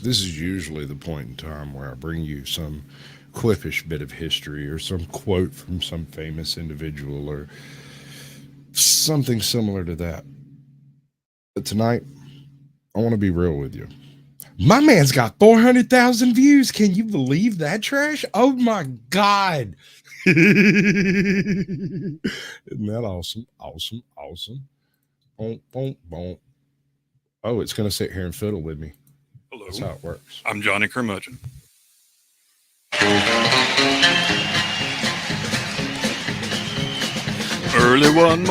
This is usually the point in time where I bring you some quippish bit of history or some quote from some famous individual or something similar to that. But tonight, I want to be real with you. My man's got 400,000 views. Can you believe that trash? Oh my God. Isn't that awesome? Awesome. Awesome. Boom, boom, boom. Oh, it's going to sit here and fiddle with me. That's Hello, how it works. I'm Johnny Curmudgeon. Early one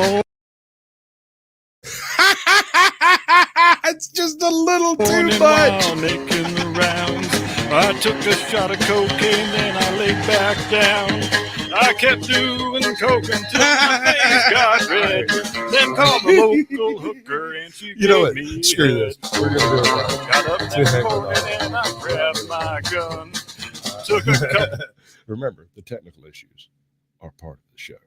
It's just a little too morning much. while making the rounds, I took a shot of cocaine, then I laid back down. I kept doing coke until my face got red. Then called the local hooker and she You know gave what? me Screw head. this. We're going to do it right. Got up To next heck with morning all and I grabbed my gun. Took a couple. Remember, the technical issues are part of the show,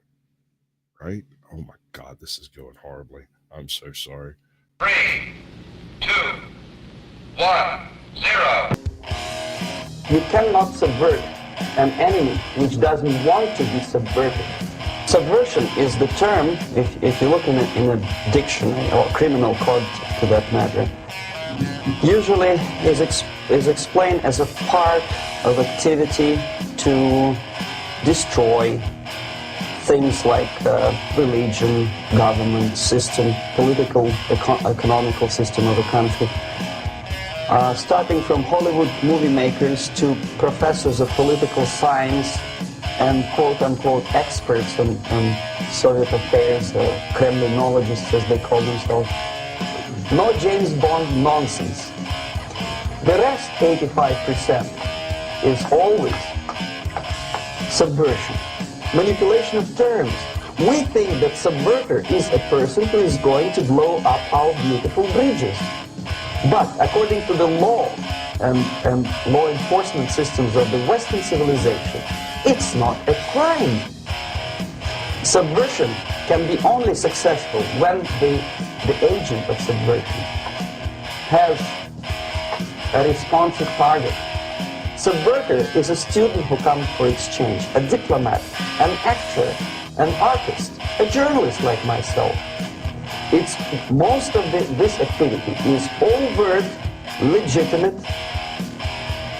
right? Oh my God, this is going horribly. I'm so sorry. 3, 2, 1, 0. You cannot subvert an enemy which doesn't want to be subverted. Subversion is the term, if you look in a dictionary or criminal code to that matter, usually is explained as a part of activity to destroy things like religion, government, system, political, economical system of a country. Starting from Hollywood movie makers to professors of political science and quote-unquote experts on Soviet affairs, Kremlinologists as they call themselves. No James Bond nonsense. The rest, 85%, is always subversion, manipulation of terms. We think that subverter is a person who is going to blow up our beautiful bridges. But according to the law and law enforcement systems of the Western civilization, it's not a crime. Subversion can be only successful when the agent of subversion has a responsive target. Subverter is a student who comes for exchange, a diplomat, an actor, an artist, a journalist like myself. It's most of this activity is overt, legitimate,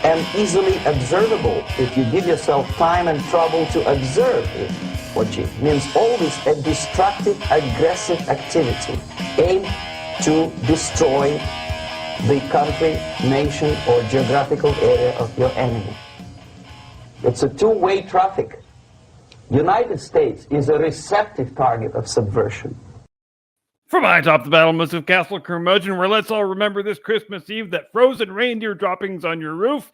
and easily observable if you give yourself time and trouble to observe it, which means always a destructive, aggressive activity aimed to destroy the country, nation, or geographical area of your enemy. It's a two-way traffic. United States is a receptive target of subversion. From atop the battlements of Castle Curmudgeon, where let's all remember this Christmas Eve that frozen reindeer droppings on your roof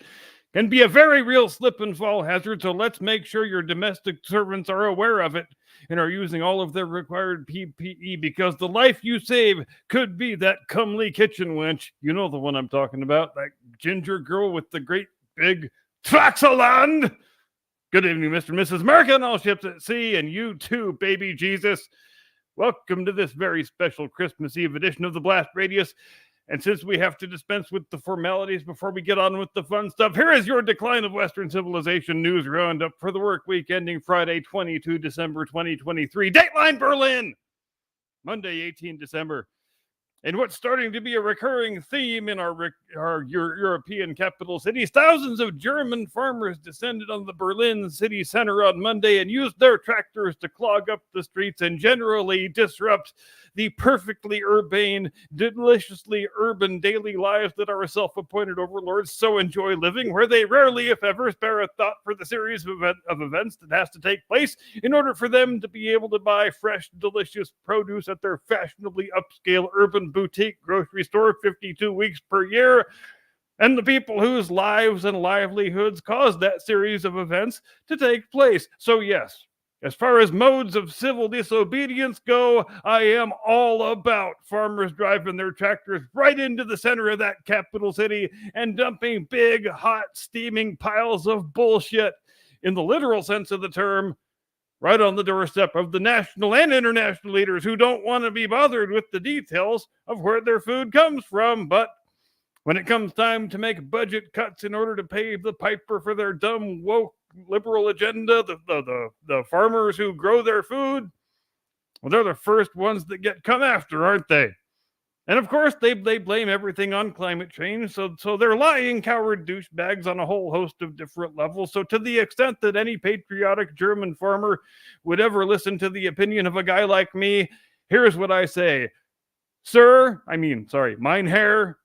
can be a very real slip and fall hazard, so let's make sure your domestic servants are aware of it and are using all of their required PPE, because the life you save could be that comely kitchen wench. You know the one I'm talking about, that ginger girl with the great big Traxaland. Good evening, Mr. and Mrs. America and all ships at sea, and you too, baby Jesus. Welcome to this very special Christmas Eve edition of the Blast Radius. And since we have to dispense with the formalities before we get on with the fun stuff, here is your Decline of Western Civilization news roundup for the work week ending Friday, 22 December 2023. Dateline Berlin, Monday, 18 December. And what's starting to be a recurring theme in our European capital cities, thousands of German farmers descended on the Berlin city center on Monday and used their tractors to clog up the streets and generally disrupt the perfectly urbane, deliciously urban daily lives that our self-appointed overlords so enjoy living, where they rarely, if ever, spare a thought for the series of events that has to take place in order for them to be able to buy fresh, delicious produce at their fashionably upscale urban boutique grocery store 52 weeks per year, and the people whose lives and livelihoods caused that series of events to take place. So yes, as far as modes of civil disobedience go, I am all about farmers driving their tractors right into the center of that capital city and dumping big, hot, steaming piles of bullshit, in the literal sense of the term, right on the doorstep of the national and international leaders who don't want to be bothered with the details of where their food comes from. But When it comes time to make budget cuts in order to pay the piper for their dumb, woke, liberal agenda, the farmers who grow their food, well, they're the first ones that get come after, aren't they? And of course, they blame everything on climate change. So they're lying, coward douchebags on a whole host of different levels. So to the extent that any patriotic German farmer would ever listen to the opinion of a guy like me, here's what I say. Mein Herr,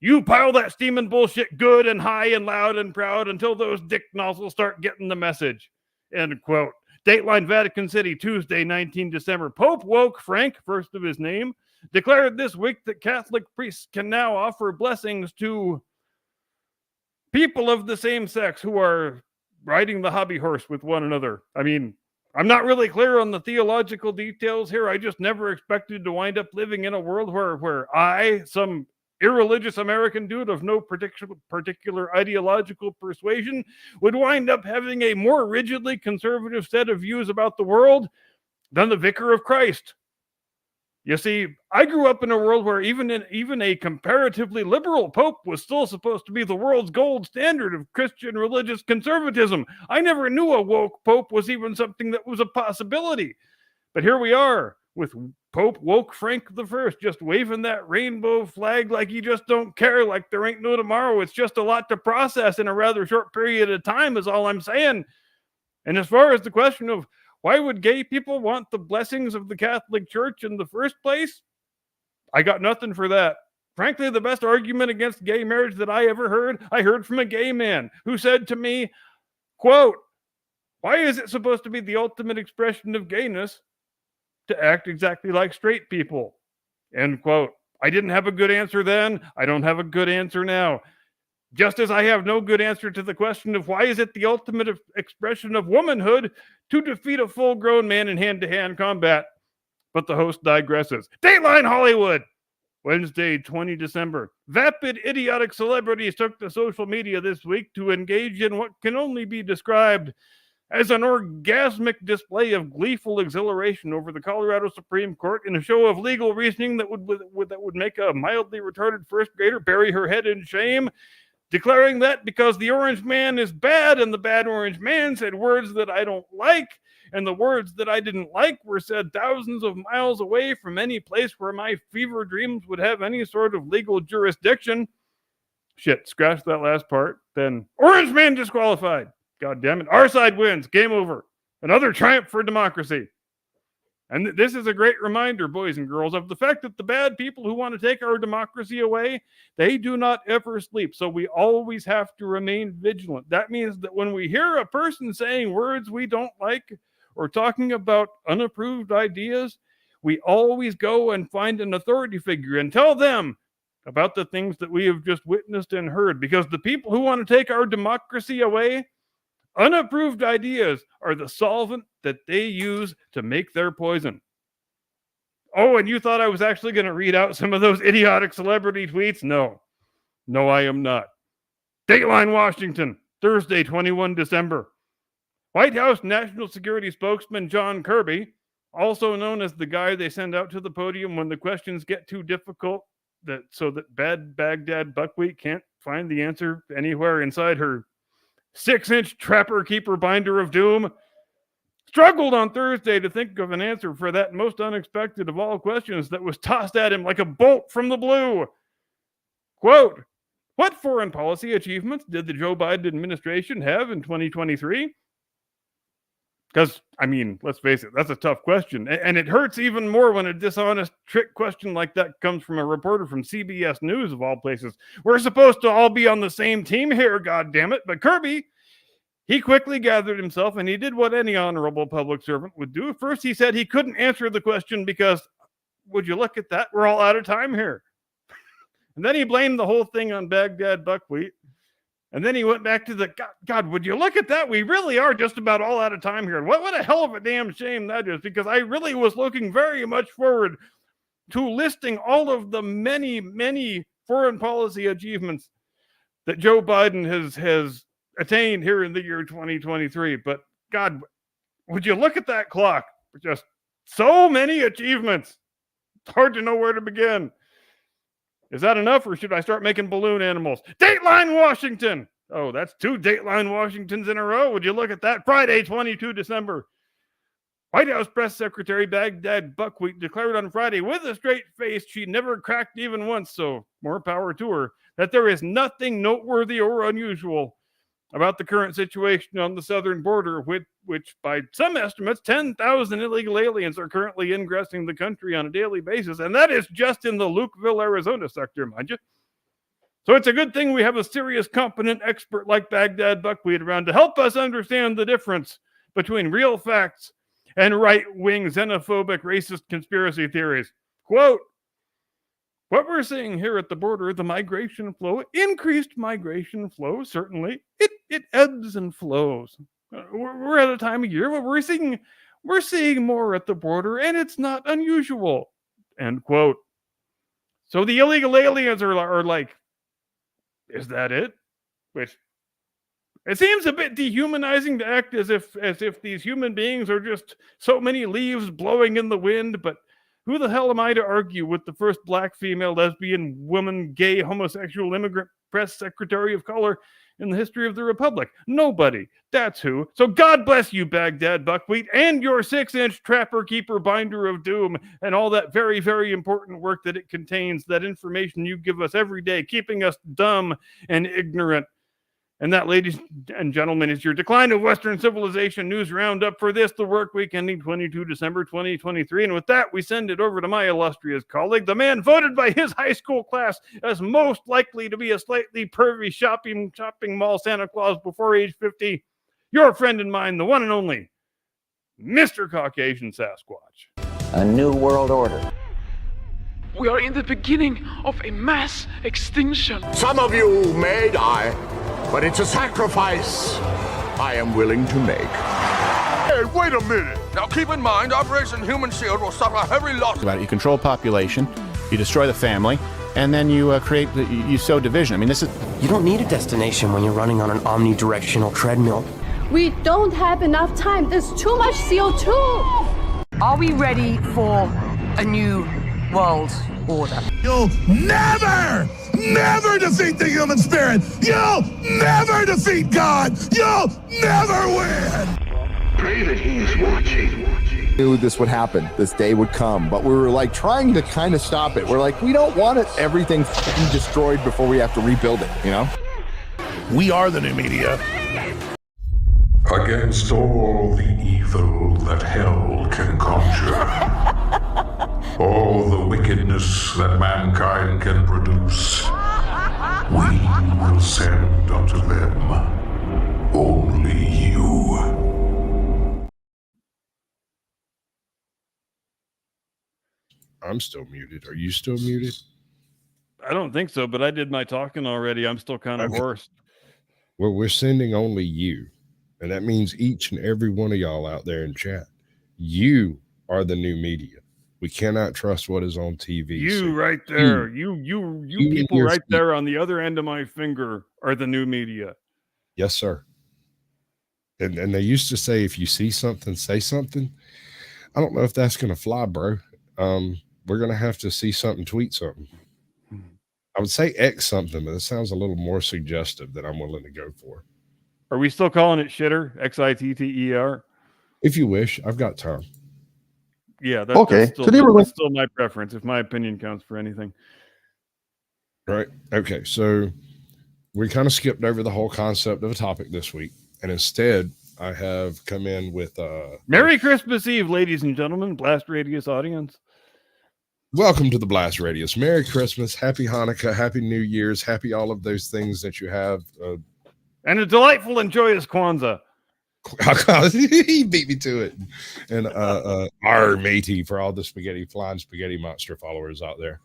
you pile that steaming bullshit good and high and loud and proud until those dick nozzles start getting the message. End quote. Dateline, Vatican City, Tuesday, 19 December. Pope Woke Frank, first of his name, declared this week that Catholic priests can now offer blessings to people of the same sex who are riding the hobby horse with one another. I mean, I'm not really clear on the theological details here. I just never expected to wind up living in a world where I, some irreligious American dude of no particular ideological persuasion, would wind up having a more rigidly conservative set of views about the world than the Vicar of Christ. You see, I grew up in a world where even a comparatively liberal pope was still supposed to be the world's gold standard of Christian religious conservatism. I never knew a woke pope was even something that was a possibility. But here we are with Pope Woke Frank I just waving that rainbow flag like you just don't care, like there ain't no tomorrow. It's just a lot to process in a rather short period of time is all I'm saying. And as far as the question of why would gay people want the blessings of the Catholic Church in the first place? I got nothing for that. Frankly, the best argument against gay marriage that I ever heard, I heard from a gay man who said to me, quote, why is it supposed to be the ultimate expression of gayness to act exactly like straight people? End quote. I didn't have a good answer then. I don't have a good answer now. Just as I have no good answer to the question of why is it the ultimate expression of womanhood to defeat a full-grown man in hand-to-hand combat. But the host digresses. Dateline Hollywood! Wednesday, 20 December. Vapid, idiotic celebrities took to social media this week to engage in what can only be described as an orgasmic display of gleeful exhilaration over the Colorado Supreme Court in a show of legal reasoning that would make a mildly retarded first grader bury her head in shame, declaring that because the orange man is bad and the bad orange man said words that I don't like, and the words that I didn't like were said thousands of miles away from any place where my fever dreams would have any sort of legal jurisdiction. Shit, scratch that last part. Then orange man disqualified. God damn it. Our side wins. Game over. Another triumph for democracy. And this is a great reminder, boys and girls, of the fact that the bad people who want to take our democracy away, they do not ever sleep. So we always have to remain vigilant. That means that when we hear a person saying words we don't like or talking about unapproved ideas, we always go and find an authority figure and tell them about the things that we have just witnessed and heard. Because the people who want to take our democracy away, unapproved ideas are the solvent that they use to make their poison. Oh, and you thought I was actually going to read out some of those idiotic celebrity tweets? No, I am not. Dateline Washington, Thursday, 21 December. White House National Security Spokesman John Kirby, also known as the guy they send out to the podium when the questions get too difficult so that bad Baghdad buckwheat can't find the answer anywhere inside her 6-inch Trapper Keeper binder of doom, struggled on Thursday to think of an answer for that most unexpected of all questions that was tossed at him like a bolt from the blue. Quote, what foreign policy achievements did the Joe Biden administration have in 2023? Because, I mean, let's face it, that's a tough question. And it hurts even more when a dishonest trick question like that comes from a reporter from CBS News, of all places. We're supposed to all be on the same team here, goddammit. But Kirby, he quickly gathered himself and he did what any honorable public servant would do. First, he said he couldn't answer the question because, would you look at that? We're all out of time here. And then he blamed the whole thing on Baghdad buckwheat. And then he went back to God, would you look at that? We really are just about all out of time here. What a hell of a damn shame that is, because I really was looking very much forward to listing all of the many, many foreign policy achievements that Joe Biden has attained here in the year 2023. But God, would you look at that clock? Just so many achievements. It's hard to know where to begin. Is that enough, or should I start making balloon animals? Dateline Washington! Oh, that's 2 Dateline Washingtons in a row. Would you look at that? Friday, 22 December. White House Press Secretary Baghdad Buckwheat declared on Friday with a straight face she never cracked even once, so more power to her, that there is nothing noteworthy or unusual about the current situation on the southern border, which by some estimates, 10,000 illegal aliens are currently ingressing the country on a daily basis, and that is just in the Lukeville, Arizona sector, mind you. So it's a good thing we have a serious, competent expert like Baghdad Buckwheat around to help us understand the difference between real facts and right-wing xenophobic racist conspiracy theories. Quote, what we're seeing here at the border, the migration flow, increased migration flow, certainly, it ebbs and flows. We're at a time of year where we're seeing more at the border, and it's not unusual, end quote. So the illegal aliens are like, is that it? Which it seems a bit dehumanizing to act as if these human beings are just so many leaves blowing in the wind, but who the hell am I to argue with the first black, female, lesbian, woman, gay, homosexual, immigrant press secretary of color in the history of the Republic? Nobody. That's who. So God bless you, Baghdad Buckwheat, and your 6-inch Trapper Keeper Binder of Doom, and all that very, very important work that it contains, that information you give us every day, keeping us dumb and ignorant. And that, ladies and gentlemen, is your Decline of Western Civilization news roundup for this, the work week ending 22 December 2023. And with that, we send it over to my illustrious colleague, the man voted by his high school class as most likely to be a slightly pervy shopping mall Santa Claus before age 50. Your friend and mine, the one and only Mr. Caucasian Sasquatch. A new world order. We are in the beginning of a mass extinction. Some of you may die, but it's a sacrifice I am willing to make. Hey, wait a minute! Now keep in mind, Operation Human Shield will suffer heavy loss. About it. You control population, you destroy the family, and then you you sow division. I mean, this is... You don't need a destination when you're running on an omnidirectional treadmill. We don't have enough time. There's too much CO2. Are we ready for a new world order? You'll never defeat the human spirit! You'll never defeat God! You'll never win! Pray that he is watching. Knew this would happen, this day would come, but we were like trying to kind of stop it. We're like, we don't want everything destroyed before we have to rebuild it, you know? We are the new media. Against all the evil that hell can conjure, all the wickedness that mankind can produce, we will send unto them only you. I'm still muted. Are you still muted? I don't think so, but I did my talking already. I'm still kind of hoarse. Well, we're sending only you. And that means each and every one of y'all out there in chat. You are the new media. We cannot trust what is on TV. You right there. You people right there on the other end of my finger are the new media. Yes, sir. And they used to say, if you see something, say something. I don't know if that's going to fly, bro. We're going to have to see something, tweet something. I would say X something, but it sounds a little more suggestive that I'm willing to go for. Are we still calling it shitter? X-I-T-T-E-R? If you wish, I've got time. Yeah, that's still my preference, if my opinion counts for anything. Right. Okay. So we kind of skipped over the whole concept of a topic this week. And instead, I have come in with Merry Christmas Eve, ladies and gentlemen, Blast Radius audience. Welcome to the Blast Radius. Merry Christmas, Happy Hanukkah, Happy New Year's, happy all of those things that you have. And a delightful and joyous Kwanzaa. He beat me to it. And our matey for all the flying spaghetti monster followers out there.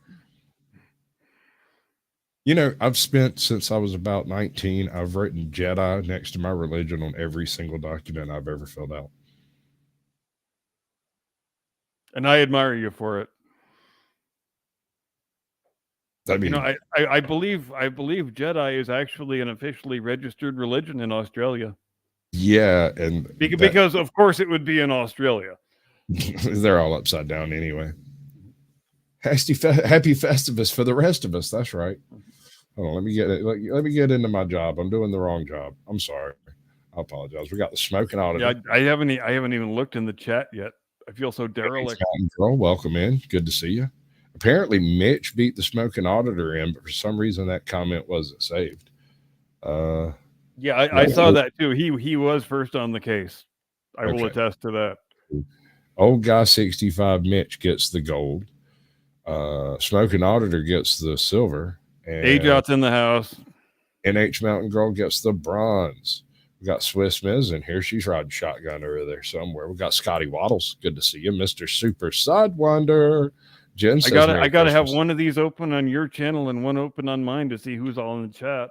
You know, I've spent since I was about 19, I've written Jedi next to my religion on every single document I've ever filled out. And I admire you for it. I mean, you know, I believe Jedi is actually an officially registered religion in Australia. Yeah, and because of course it would be in Australia. They're all upside down anyway. Happy Festivus for the rest of us. That's right. Hold on, let me get into my job. I'm doing the wrong job. I'm sorry. I apologize. We got the smoking auditor. Yeah, I haven't even looked in the chat yet. I feel so derelict. Girl, welcome in. Good to see you. Apparently, Mitch beat the smoking auditor in, but for some reason that comment wasn't saved. Yeah, I saw that too. He was first on the case. I will attest to that. Old guy 65 Mitch gets the gold. Smoking auditor gets the silver. And AJOT's in the house. NH Mountain Girl gets the bronze. We got Swiss Miz in here. She's riding shotgun over there somewhere. We got Scotty Waddles. Good to see you, Mr. Super Sidewinder. Jen says I gotta have one of these open on your channel and one open on mine to see who's all in the chat.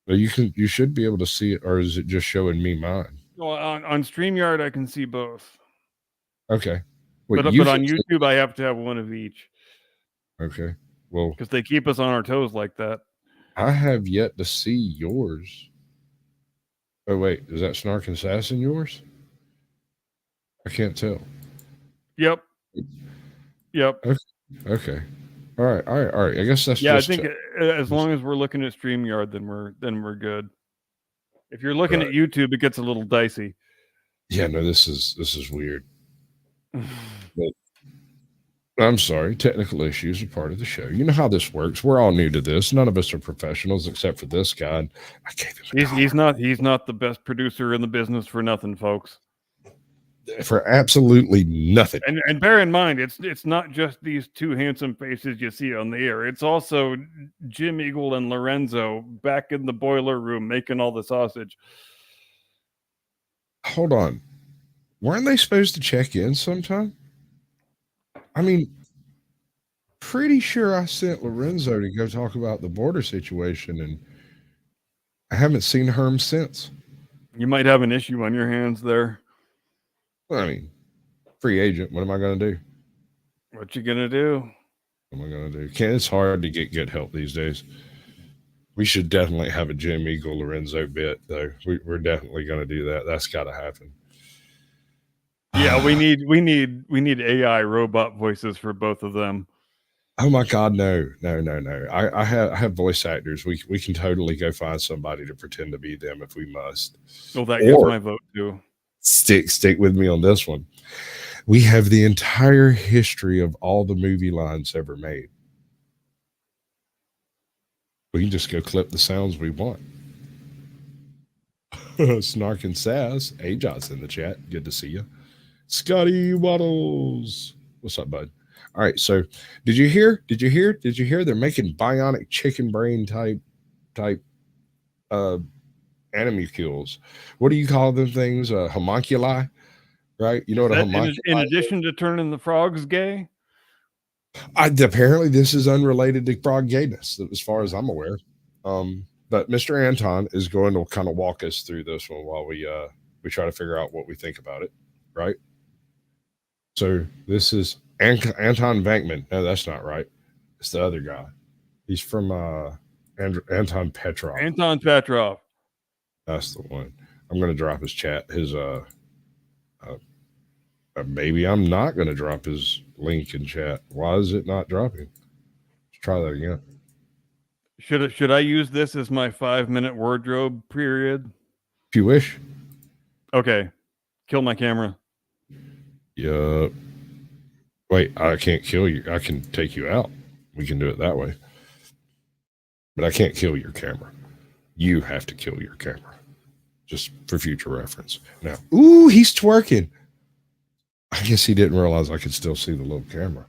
Well, you should be able to see it, or is it just showing me mine? Well, on StreamYard I can see both. Okay. But on YouTube I have to have one of each. Okay. Well, because they keep us on our toes like that. I have yet to see yours. Oh wait, is that Snark and Assassin yours? I can't tell. Yep. Okay. All right. I guess that's I think as long as we're looking at StreamYard, then we're good. If you're looking at YouTube, it gets a little dicey. Yeah, no, this is weird. But I'm sorry, technical issues are part of the show. You know how this works. We're all new to this. None of us are professionals except for this guy. I gave him he's not the best producer in the business for nothing, folks. For absolutely nothing. And bear in mind, it's not just these two handsome faces you see on the air. It's also Jim Eagle and Lorenzo back in the boiler room making all the sausage. Hold on. Weren't they supposed to check in sometime? I mean, pretty sure I sent Lorenzo to go talk about the border situation, and I haven't seen Herm since. You might have an issue on your hands there. I mean, free agent. What am I going to do? What you going to do? What am I going to do? It's hard to get good help these days. We should definitely have a Jim Eagle Lorenzo bit, though. We're definitely going to do that. That's got to happen. Yeah, we need AI robot voices for both of them. Oh my God, no. I have voice actors. We can totally go find somebody to pretend to be them if we must. Well, that gets my vote too. Stick with me on this one. We have the entire history of all the movie lines ever made. We can just go clip the sounds we want. Snark and Sass. AJOT's in the chat. Good to see you. Scotty Waddles. What's up, bud? All right. So did you hear? They're making bionic chicken brain type animalcules. What do you call them things? Homunculi, right? You know what a homunculi in addition to turning the frogs gay? Apparently this is unrelated to frog gayness, as far as I'm aware. But Mr. Anton is going to kind of walk us through this one while we try to figure out what we think about it, right? So this is Anton Venkman. No, that's not right. It's the other guy. He's from Anton Petrov. Anton Petrov. That's the one. I'm going to drop his chat. Maybe I'm not going to drop his link in chat. Why is it not dropping? Let's try that again. Should I use this as my 5-minute wardrobe period? If you wish. Okay. Kill my camera. Yeah. Wait, I can't kill you. I can take you out. We can do it that way. But I can't kill your camera. You have to kill your camera. Just for future reference. Now, ooh, he's twerking. I guess he didn't realize I could still see the little camera.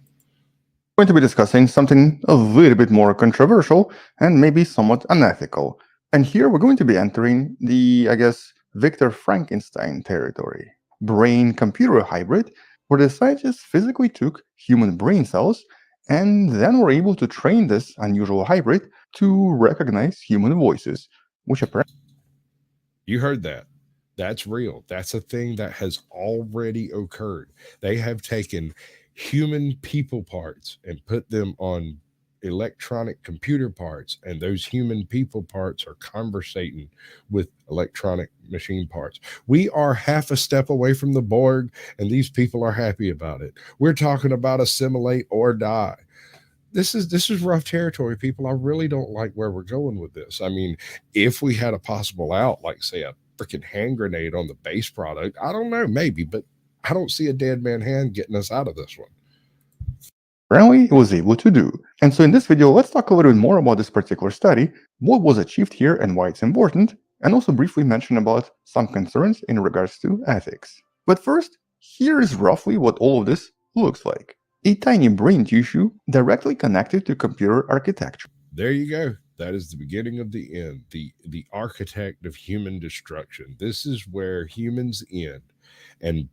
We're going to be discussing something a little bit more controversial and maybe somewhat unethical. And here we're going to be entering the, Victor Frankenstein territory. Brain-computer hybrid, where the scientists physically took human brain cells and then were able to train this unusual hybrid to recognize human voices, which apparently... You heard that. That's real. That's a thing that has already occurred. They have taken human people parts and put them on electronic computer parts, and those human people parts are conversating with electronic machine parts. We are half a step away from the Borg, and these people are happy about it. We're talking about assimilate or die. This is rough territory, people. I really don't like where we're going with this. I mean, if we had a possible out, like say a freaking hand grenade on the base product, I don't know, maybe, but I don't see a dead man hand getting us out of this one. Apparently, it was able to do. And so in this video, let's talk a little bit more about this particular study, what was achieved here and why it's important, and also briefly mention about some concerns in regards to ethics. But first, here is roughly what all of this looks like. A tiny brain tissue directly connected to computer architecture. There you go. That is the beginning of the end, the architect of human destruction. This is where humans end and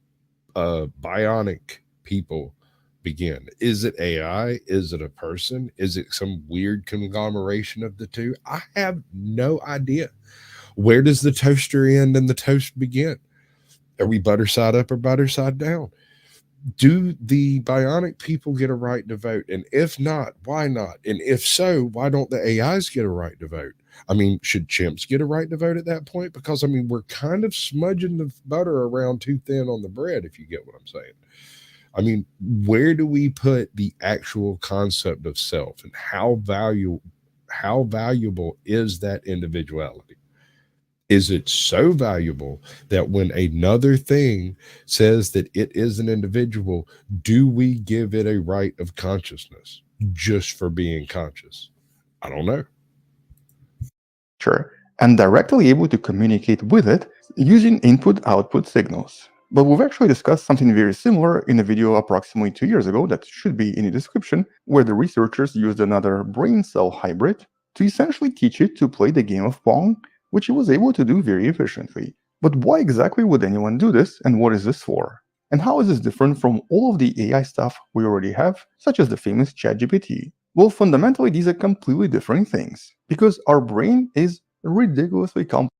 bionic people begin. Is it AI? Is it a person? Is it some weird conglomeration of the two? I have no idea. Where does the toaster end and the toast begin? Are we butter side up or butter side down? Do the bionic people get a right to vote? And if not, why not? And if so, why don't the AIs get a right to vote? I mean, should chimps get a right to vote at that point? Because, I mean, we're kind of smudging the butter around too thin on the bread, if you get what I'm saying. I mean, where do we put the actual concept of self, and how valuable is that individuality? Is it so valuable that when another thing says that it is an individual, do we give it a right of consciousness just for being conscious? I don't know. Sure, and directly able to communicate with it using input-output signals. But we've actually discussed something very similar in a video approximately 2 years ago that should be in the description, where the researchers used another brain cell hybrid to essentially teach it to play the game of Pong, which it was able to do very efficiently. But why exactly would anyone do this, and what is this for? And how is this different from all of the AI stuff we already have, such as the famous ChatGPT? Well, fundamentally, these are completely different things, because our brain is ridiculously complex.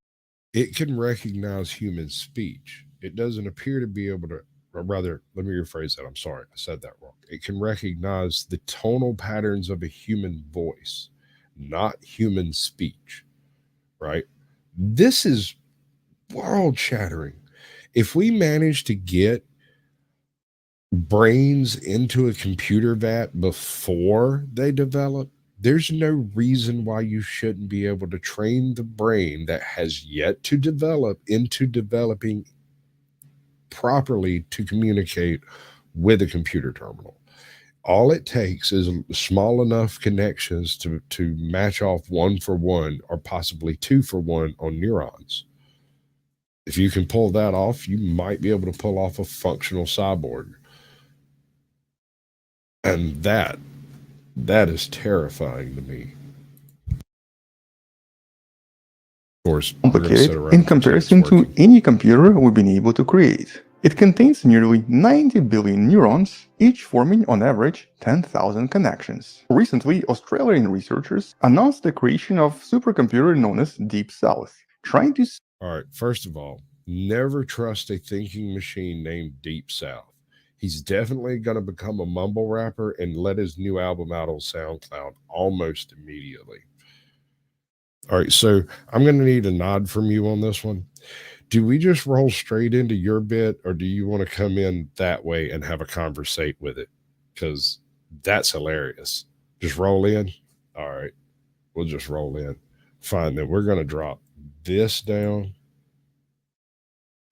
It can recognize human speech. It doesn't appear to be able to, or rather, let me rephrase that. I'm sorry, I said that wrong. It can recognize the tonal patterns of a human voice, not human speech, right? This is world shattering. If we manage to get brains into a computer vat before they develop, there's no reason why you shouldn't be able to train the brain that has yet to develop into developing properly to communicate with a computer terminal. All it takes is small enough connections to match off 1 for 1 or possibly 2 for 1 on neurons. If you can pull that off, you might be able to pull off a functional cyborg. And that is terrifying to me. Of course, complicated in comparison to any computer we've been able to create. It contains nearly 90 billion neurons, each forming on average 10,000 connections. Recently, Australian researchers announced the creation of a supercomputer known as Deep South, trying to... All right, first of all, never trust a thinking machine named Deep South. He's definitely going to become a mumble rapper and let his new album out on SoundCloud almost immediately. All right, so I'm going to need a nod from you on this one. Do we just roll straight into your bit, or do you want to come in that way and have a conversate with it? Because that's hilarious. Just roll in? All right, we'll just roll in. Fine, then we're going to drop this down.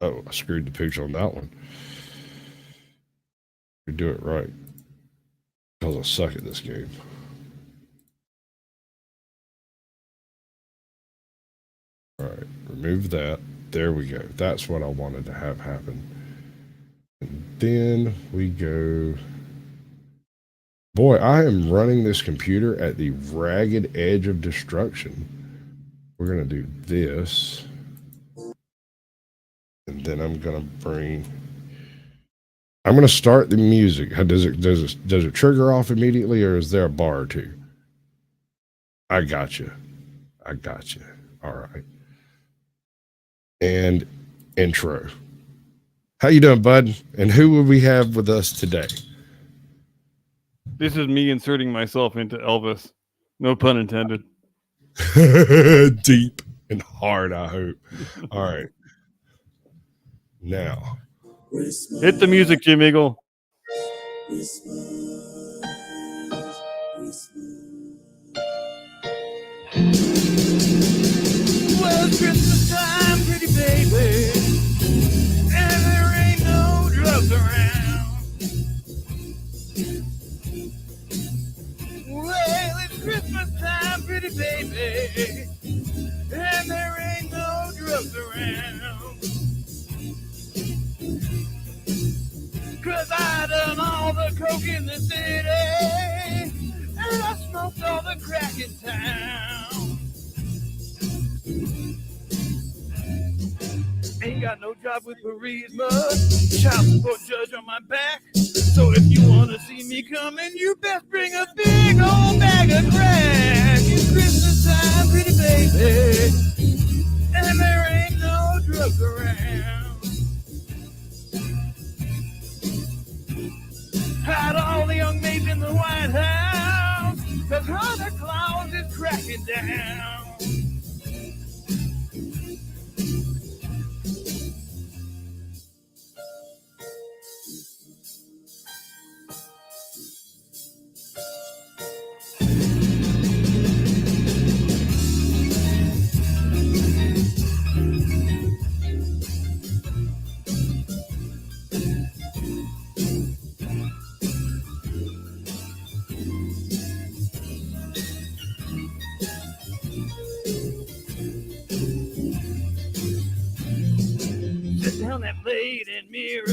Oh, I screwed the pooch on that one. We do it right. Because I suck at this game. All right, remove that. There we go. That's what I wanted to have happen. And then we go. Boy, I am running this computer at the ragged edge of destruction. We're going to do this. And then I'm going to start the music. Does it trigger off immediately, or is there a bar or two? I got you. All right. And intro. How you doing, bud? And who will we have with us today? This is me inserting myself into Elvis. No pun intended. Deep and hard, I hope. All right. Now. Hit the music, Jim Eagle. Well, it's Christmas time, pretty baby, and there ain't no drugs around. Well, it's Christmas time, pretty baby, and there ain't no drugs around. 'Cause I done all the coke in the city, and I smoked all the crack in town. Ain't got no job with Burisma, child support judge on my back. So if you wanna see me coming, you best bring a big old bag of crack. It's Christmas time, pretty baby, and there ain't no drugs around. Hide all the young maids in the White House, 'cause Santa Claus is cracking down. Sit down that blade and mirror,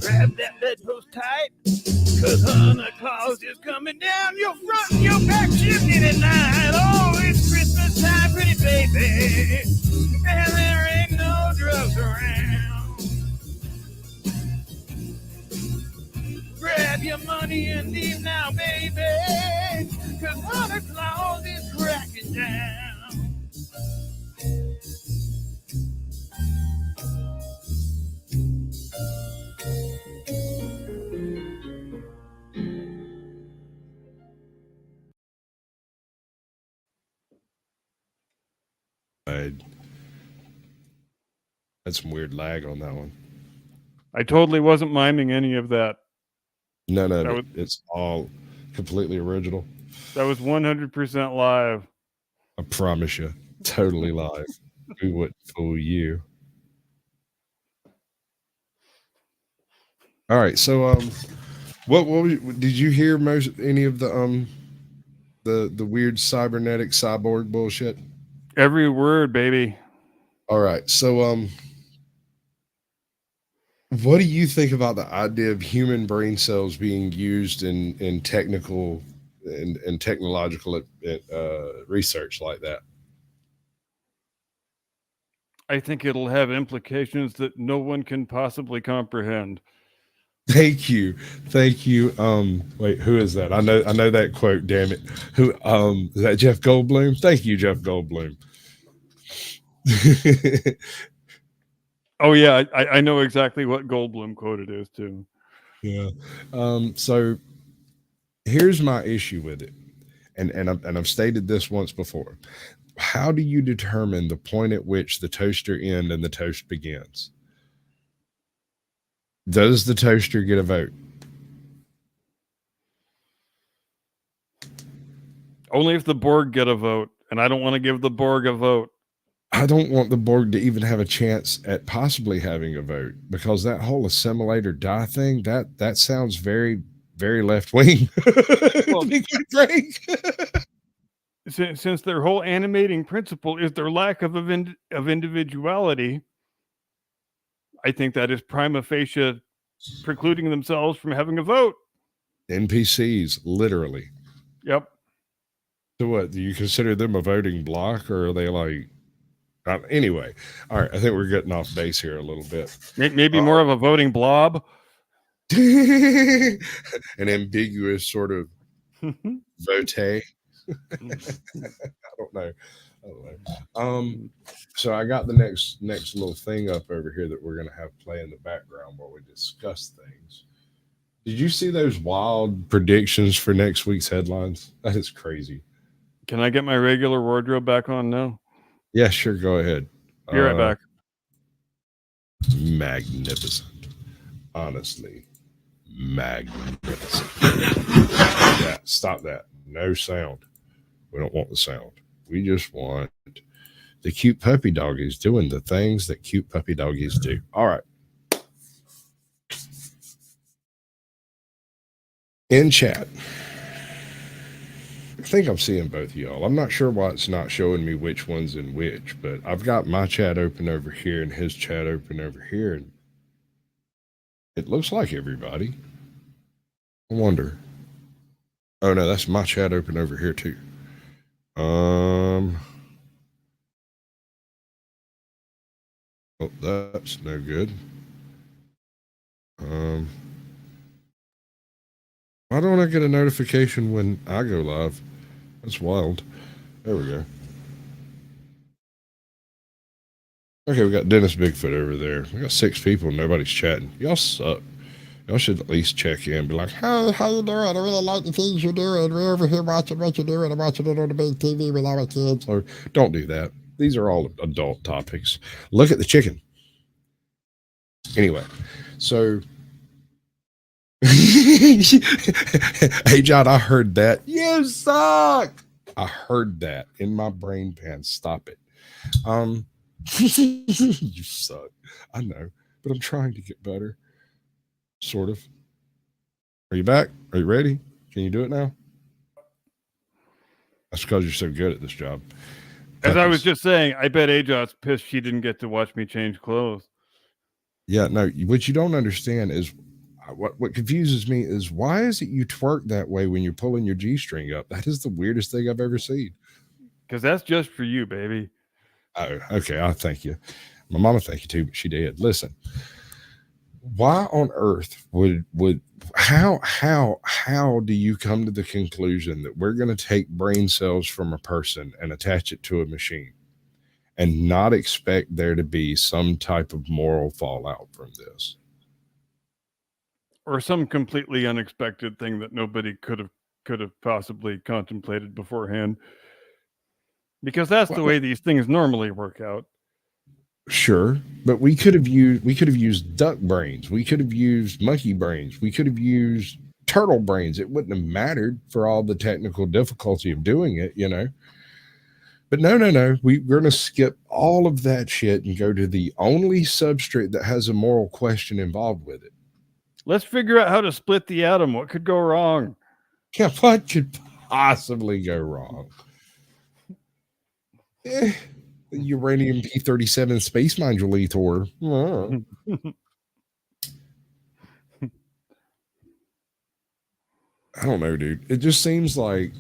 grab that bedpost tight, 'cause Santa Claus is coming down your front and your back chimney tonight. Oh, it's Christmas time, pretty baby, and there ain't no drugs around. Grab your money and leave now, baby, 'cause Santa Claus is cracking down. I had some weird lag on that one. I totally wasn't miming any of that. No, That was- it's all completely original. That was 100% live. I promise you, totally live. We wouldn't fool you. All right, so did you hear any of the weird cybernetic cyborg bullshit? Every word, baby. All right, so what do you think about the idea of human brain cells being used in technical and technological research like that? I think it'll have implications that no one can possibly comprehend. Thank you. Wait, who is that? I know that quote, damn it. Who is that? Jeff Goldblum? Thank you, Jeff Goldblum. Oh yeah, I know exactly what Goldblum quote it is too. Yeah. So here's my issue with it. And I've stated this once before. How do you determine the point at which the toaster ends and the toast begins? Does the toaster get a vote? Only if the Borg get a vote, and I don't want to give the Borg a vote. I don't want the Borg to even have a chance at possibly having a vote, because that whole assimilate or die thing, that sounds very, very left wing. Well, since their whole animating principle is their lack of individuality, I think that is prima facie precluding themselves from having a vote. NPCs, literally. Yep. So what, do you consider them a voting bloc, or are they like, anyway, all right, I think we're getting off base here a little bit. Maybe more of a voting blob. An ambiguous sort of vote. I don't know. So I got the next little thing up over here that we're going to have play in the background while we discuss things. Did you see those wild predictions for next week's headlines? That is crazy. Can I get my regular wardrobe back on now? Yeah, sure. Go ahead. Be right back. Magnificent. Honestly, magnificent. Yeah, stop that. No sound. We don't want the sound. We just want the cute puppy doggies doing the things that cute puppy doggies do. All right. In chat, I think I'm seeing both of y'all. I'm not sure why it's not showing me which one's in which, but I've got my chat open over here and his chat open over here, and it looks like everybody. I wonder. Oh no, that's my chat open over here too. Oh, that's no good. Why don't I get a notification when I go live? That's wild. There we go. Okay, we got Dennis Bigfoot over there. We got 6 people and nobody's chatting. Y'all suck. Y'all should at least check in. Be like, hey, how you doing? I really like the things you're doing. We're over here watching what you're doing. I'm watching it on the big TV with our kids. Or don't do that. These are all adult topics. Look at the chicken. Anyway, so hey John, I heard that. You suck. I heard that in my brain pan. Stop it. You suck. I know, but I'm trying to get better. Sort of. Are you back? Are you ready? Can you do it now? That's because you're so good at this job. As I was just saying, I bet Ajot's pissed she didn't get to watch me change clothes. Yeah, no, what you don't understand is what confuses me is why is it you twerk that way when you're pulling your G-string up? That is the weirdest thing I've ever seen. Because that's just for you, baby. Oh, okay. I thank you. My mama thank you too, but she did. Listen, why on earth would how do you come to the conclusion that we're going to take brain cells from a person and attach it to a machine and not expect there to be some type of moral fallout from this? Or some completely unexpected thing that nobody could have possibly contemplated beforehand. Because that's the way these things normally work out. Sure, but we could have used duck brains. We could have used monkey brains. We could have used turtle brains. It wouldn't have mattered for all the technical difficulty of doing it, you know. But no. We're going to skip all of that shit and go to the only substrate that has a moral question involved with it. Let's figure out how to split the atom. What could go wrong? Yeah, what could possibly go wrong? Uranium P-37 space module Thor. I don't know, dude. It just seems like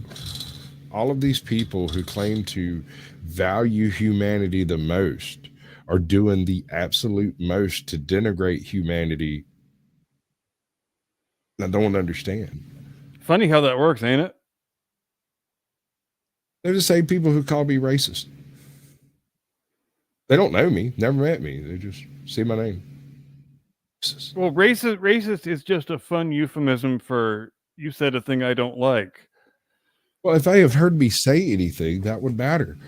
all of these people who claim to value humanity the most are doing the absolute most to denigrate humanity. I don't understand. Funny how that works, ain't it? They're the same people who call me racist. They don't know me, never met me. They just see my name. Well, racist is just a fun euphemism for you said a thing I don't like. Well, if they have heard me say anything, that would matter.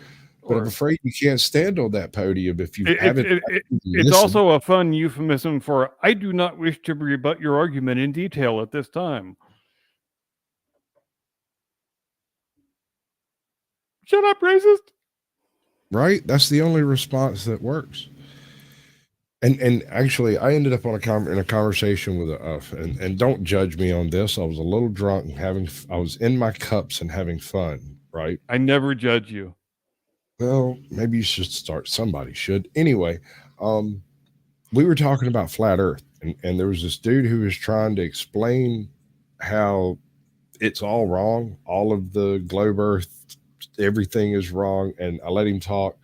But I'm afraid you can't stand on that podium if you haven't. It's also a fun euphemism for I do not wish to rebut your argument in detail at this time. Shut up, racist. Right? That's the only response that works. And actually, I ended up on in a conversation with and don't judge me on this. I was a little drunk and I was in my cups and having fun, right? I never judge you. Well, maybe you should start. Somebody should. Anyway, we were talking about flat Earth, and there was this dude who was trying to explain how it's all wrong. All of the globe Earth, everything is wrong. And I let him talk.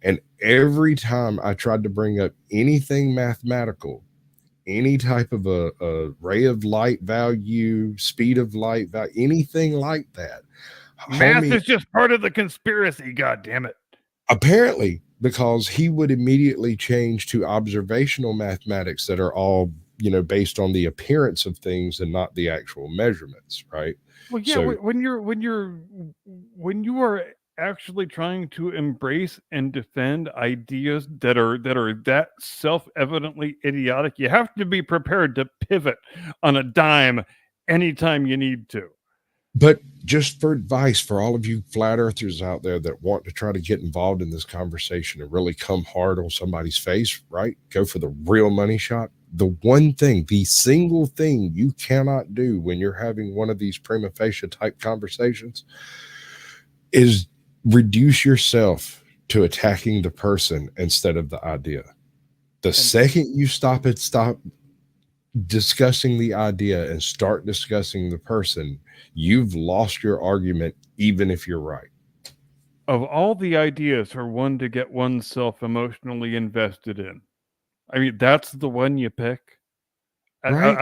And every time I tried to bring up anything mathematical, any type of a ray of light value, speed of light value, anything like that. Math is just part of the conspiracy, God damn it. Apparently, because he would immediately change to observational mathematics that are all based on the appearance of things and not the actual measurements, right? Well, yeah, So, when you are actually trying to embrace and defend ideas that are that self-evidently idiotic, you have to be prepared to pivot on a dime anytime you need to. but just for advice for all of you flat earthers out there that want to try to get involved in this conversation and really come hard on somebody's face, right? Go for the real money shot. The single thing you cannot do when you're having one of these prima facie type conversations is reduce yourself to attacking the person instead of the idea. The second you stop discussing the idea and start discussing the person, you've lost your argument, even if you're right. Of all the ideas for one to get oneself emotionally invested in, I mean, that's the one you pick. Right.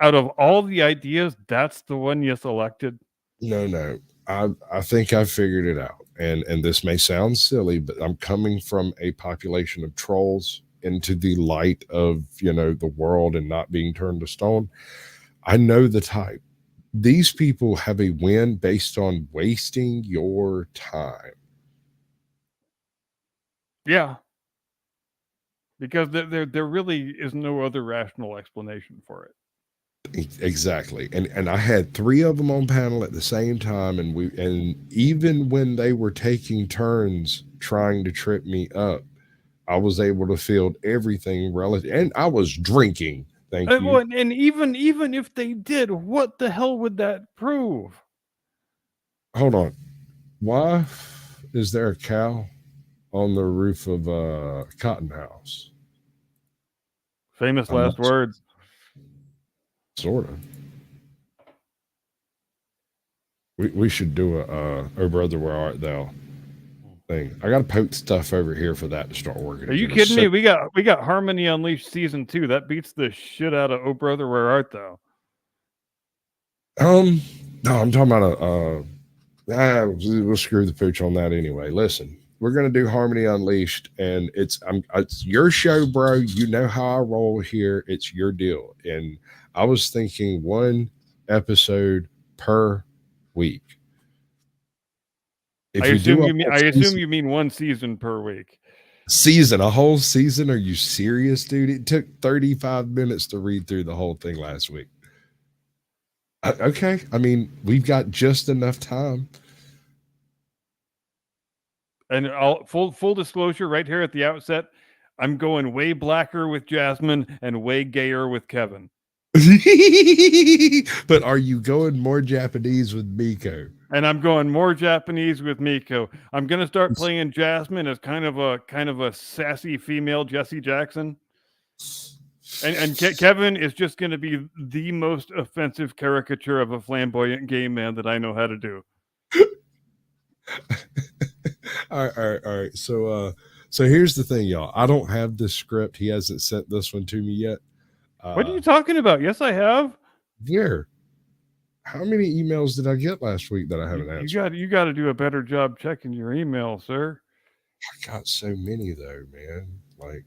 Out of all the ideas, that's the one you selected. No. I think I figured it out. And this may sound silly, but I'm coming from a population of trolls into the light of, the world and not being turned to stone. I know the type. These people have a win based on wasting your time. Yeah. Because there really is no other rational explanation for it. Exactly. And I had 3 of them on panel at the same time, and even when they were taking turns trying to trip me up, I was able to field everything relative, and I was drinking. Thank you. Well, and even if they did, what the hell would that prove? Hold on. Why is there a cow on the roof of a cotton house? Famous last words. Sort of. We should do a "Oh Brother, Where Art Thou" thing. I got to poke stuff over here for that to start working. Are you kidding me? We got Harmony Unleashed season 2. That beats the shit out of "Oh Brother, Where Art Thou." No, I'm talking about we'll screw the pooch on that anyway. Listen, we're gonna do Harmony Unleashed, and it's your show, bro. You know how I roll here. It's your deal, and I was thinking 1 episode per week. I assume you mean 1 season per week. A whole season? Are you serious, dude? It took 35 minutes to read through the whole thing last week. Okay, I mean, we've got just enough time. And full disclosure right here at the outset, I'm going way blacker with Jasmine and way gayer with Kevin. But are you going more Japanese with Miko? And I'm going more Japanese with Miko. I'm gonna start playing Jasmine as kind of a sassy female Jesse Jackson. And Kevin is just gonna be the most offensive caricature of a flamboyant gay man that I know how to do. All right. So here's the thing, y'all. I don't have this script. He hasn't sent this one to me yet. What are you talking about? Yes, I have. Where? How many emails did I get last week that I haven't answered? You got to do a better job checking your email, sir. I got so many though, man. Like,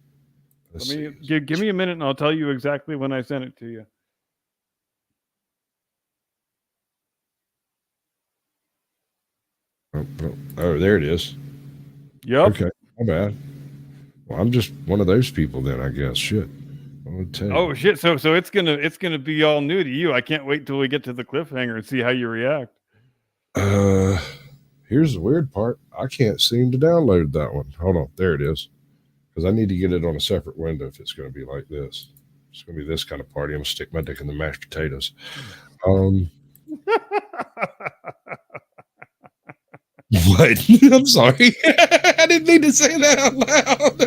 give me a minute and I'll tell you exactly when I sent it to you. Oh, there it is. Yep. Okay, my bad. Well, I'm just one of those people then, I guess. Shit. Oh shit! So it's gonna be all new to you. I can't wait till we get to the cliffhanger and see how you react. Here's the weird part. I can't seem to download that one. Hold on, there it is. Because I need to get it on a separate window if it's going to be like this. It's going to be this kind of party. I'm gonna stick my dick in the mashed potatoes. What? I'm sorry. I didn't mean to say that out loud.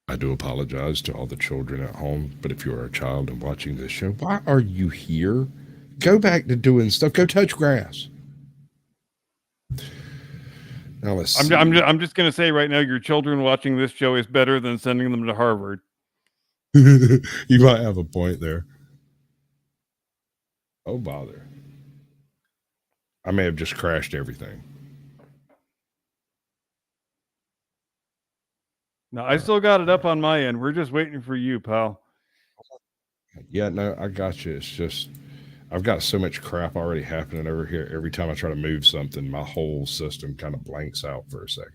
I do apologize to all the children at home, but if you're a child and watching this show, why are you here? Go back to doing stuff. Go touch grass. Now let's see. I'm just gonna say right now, your children watching this show is better than sending them to Harvard. You might have a point there. Oh bother. I may have just crashed everything. No, I still got it up on my end. We're just waiting for you, pal. Yeah, no, I got you. It's just I've got so much crap already happening over here. Every time I try to move something, my whole system kind of blanks out for a second.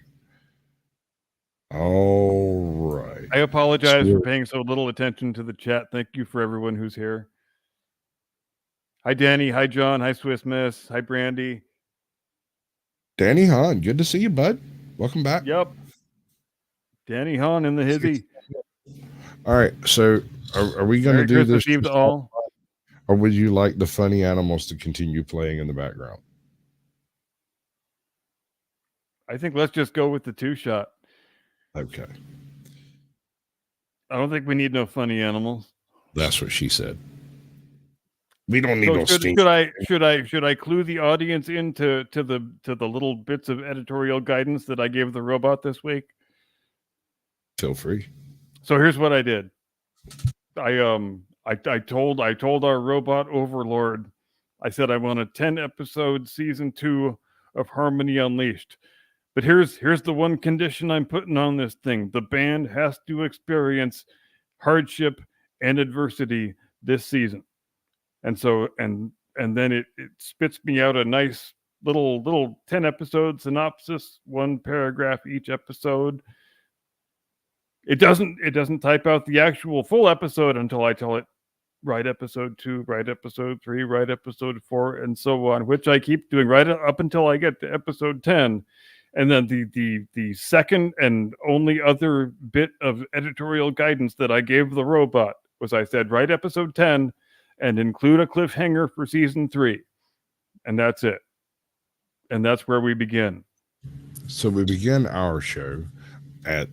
All right. I apologize for paying so little attention to the chat. Thank you for everyone who's here. Hi, Danny. Hi, John. Hi, Swiss Miss. Hi, Brandy. Danny Hahn, good to see you, bud. Welcome back. Yep. Danny Hahn in the hizzy. All right, so are we going to do Christmas this, Eve to all. Or would you like the funny animals to continue playing in the background? I think let's just go with the 2-shot. Okay. I don't think we need no funny animals. That's what she said. We don't need no steam. Should I clue the audience into the little bits of editorial guidance that I gave the robot this week? Feel free. So here's what I did. I told our robot overlord, I said I want a 10-episode season 2 of Harmony Unleashed. But here's the one condition I'm putting on this thing. The band has to experience hardship and adversity this season. And so and then it spits me out a nice little 10-episode synopsis, 1 paragraph each episode. It doesn't type out the actual full episode until I tell it write episode 2, write episode 3, write episode 4, and so on, which I keep doing right up until I get to episode 10. And then the second and only other bit of editorial guidance that I gave the robot was I said, write episode 10 and include a cliffhanger for season 3. And that's it. And that's where we begin. So we begin our show at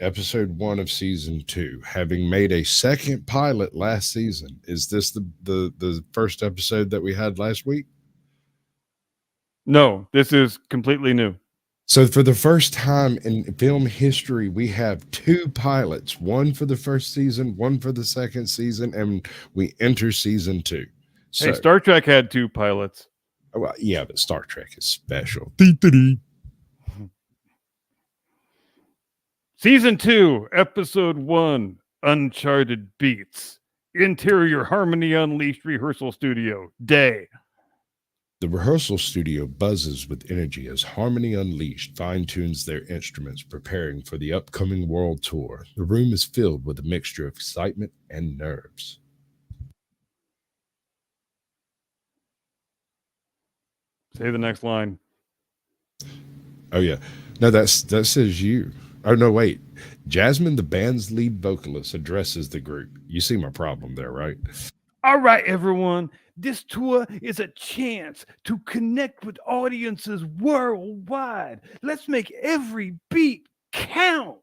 episode 1 of season 2, having made a second pilot last season. Is this the first episode that we had last week? No, this is completely new. So for the first time in film history, we have 2 pilots, 1 for the first season, 1 for the second season, and we enter season 2. So, hey, Star Trek had 2 pilots. Well, yeah, but Star Trek is special. Season 2, episode 1, Uncharted Beats. Interior Harmony Unleashed rehearsal studio, day. The rehearsal studio buzzes with energy as Harmony Unleashed fine-tunes their instruments, preparing for the upcoming world tour. The room is filled with a mixture of excitement and nerves. Say the next line. Oh, yeah. No, that says you. Oh, no, wait. Jasmine, the band's lead vocalist, addresses the group. You see my problem there, right? All right, everyone. This tour is a chance to connect with audiences worldwide. Let's make every beat count.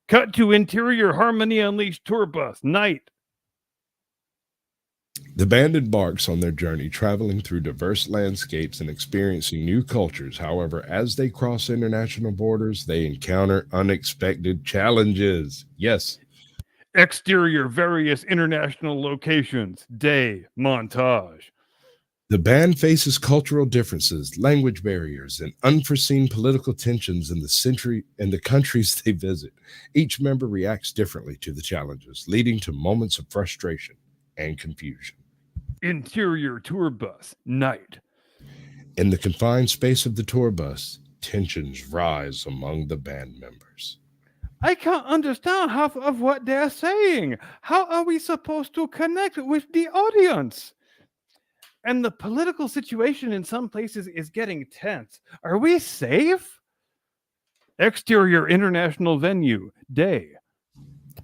Cut to Interior Harmony Unleashed tour bus, night. The band embarks on their journey, traveling through diverse landscapes and experiencing new cultures. However, as they cross international borders, they encounter unexpected challenges. Yes. Exterior various international locations, day, montage. The band faces cultural differences, language barriers, and unforeseen political tensions in the countries they visit. Each member reacts differently to the challenges, leading to moments of frustration and confusion. Interior tour bus, night. In the confined space of the tour bus, tensions rise among the band members. I can't understand half of what they're saying. How are we supposed to connect with the audience? And the political situation in some places is getting tense. Are we safe? Exterior international venue, day.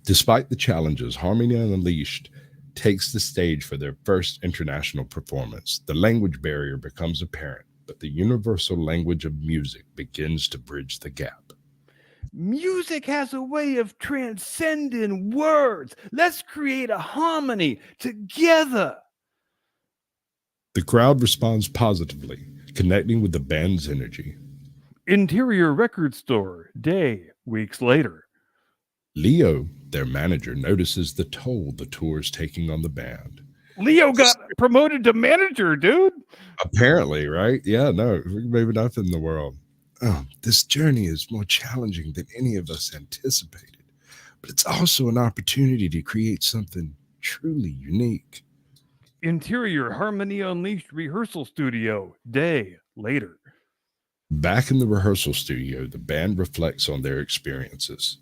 Despite the challenges, Harmony Unleashed takes the stage for their first international performance. The language barrier becomes apparent, but the universal language of music begins to bridge the gap. Music has a way of transcending words. Let's create a harmony together. The crowd responds positively, connecting with the band's energy. Interior record store, day, weeks later. Leo, their manager, notices the toll the tour is taking on the band. Leo got promoted to manager, dude. Apparently, right? Yeah, no, maybe nothing in the world. Oh, this journey is more challenging than any of us anticipated, but it's also an opportunity to create something truly unique. Interior Harmony Unleashed rehearsal studio. Day later. Back in the rehearsal studio, the band reflects on their experiences.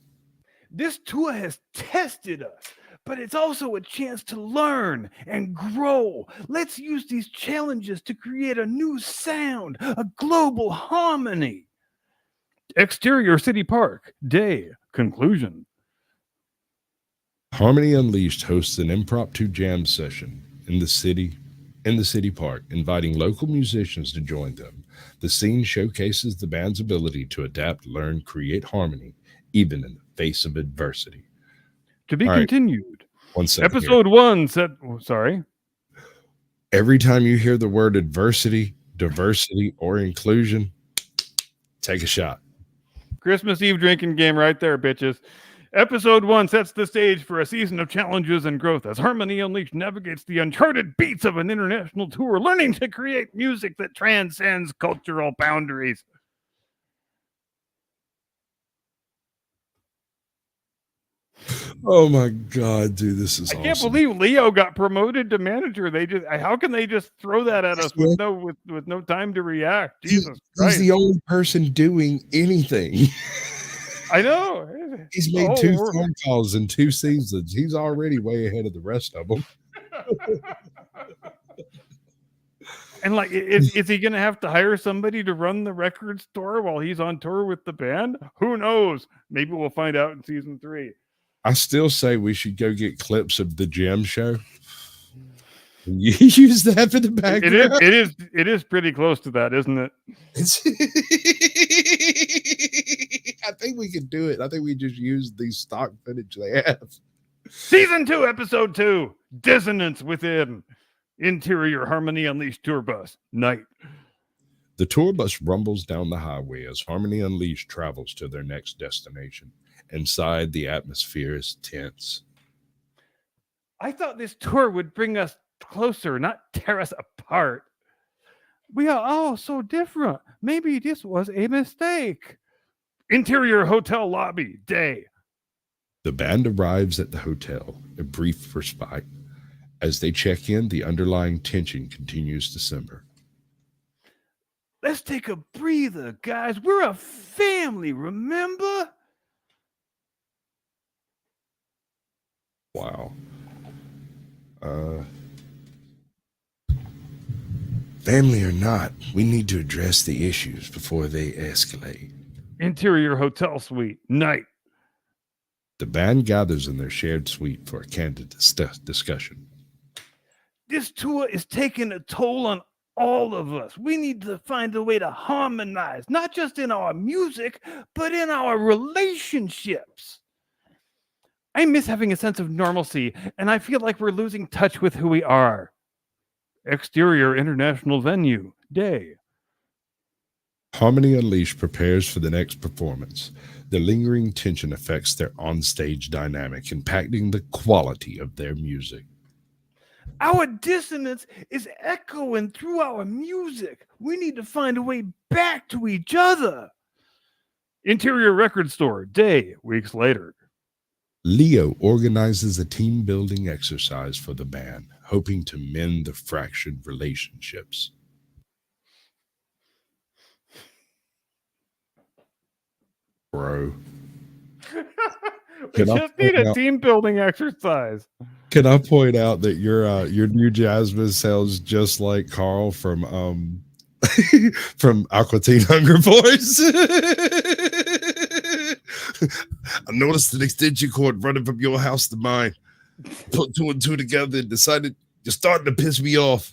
This tour has tested us, but it's also a chance to learn and grow. Let's use these challenges to create a new sound, a global harmony. Exterior City Park. Day. Conclusion. Harmony Unleashed hosts an impromptu jam session in the city park, inviting local musicians to join them. The scene showcases the band's ability to adapt, learn, create harmony, even in the face of adversity. To be All right, continued. 1 second. Episode 1 said, sorry. Every time you hear the word adversity, diversity, or inclusion, take a shot. Christmas Eve drinking game right there, bitches. Episode 1 sets the stage for a season of challenges and growth as Harmony Unleashed navigates the uncharted beats of an international tour, learning to create music that transcends cultural boundaries. Oh my God, dude, this is I awesome. can't believe Leo got promoted to manager. How can they just throw that at us with no time to react? Jesus Christ. He's the only person doing anything. I know. He's made 2 phone calls in 2 seasons. He's already way ahead of the rest of them. And like, is he going to have to hire somebody to run the record store while he's on tour with the band? Who knows? Maybe we'll find out in season 3. I still say we should go get clips of the Gem show. You use that for the background. It is pretty close to that, isn't it? I think we could do it. I think we just use the stock footage they have. Season 2, episode 2, Dissonance Within. Interior Harmony Unleashed tour bus. Night. The tour bus rumbles down the highway as Harmony Unleashed travels to their next destination. Inside, the atmosphere is tense. I thought this tour would bring us closer, not tear us apart. We are all so different. Maybe this was a mistake. Interior hotel lobby. Day. The band arrives at the hotel, a brief respite. As they check in, the underlying tension continues to simmer. Let's take a breather, guys. We're a family, remember? Wow. Family or not, we need to address the issues before they escalate. Interior hotel suite. Night. The band gathers in their shared suite for a candid discussion. This tour is taking a toll on all of us. We need to find a way to harmonize, not just in our music, but in our relationships. I miss having a sense of normalcy, and I feel like we're losing touch with who we are. Exterior international venue. Day. Harmony Unleashed prepares for the next performance. The lingering tension affects their onstage dynamic, impacting the quality of their music. Our dissonance is echoing through our music. We need to find a way back to each other. Interior record store. Day. Weeks later. Leo organizes a team-building exercise for the band, hoping to mend the fractured relationships. Bro. We just need a team-building exercise. Can I point out that your new Jasmine sounds just like Carl from from Aqua Teen Hunger Boys? I noticed an extension cord running from your house to mine. Put 2 and 2 together and decided you're starting to piss me off.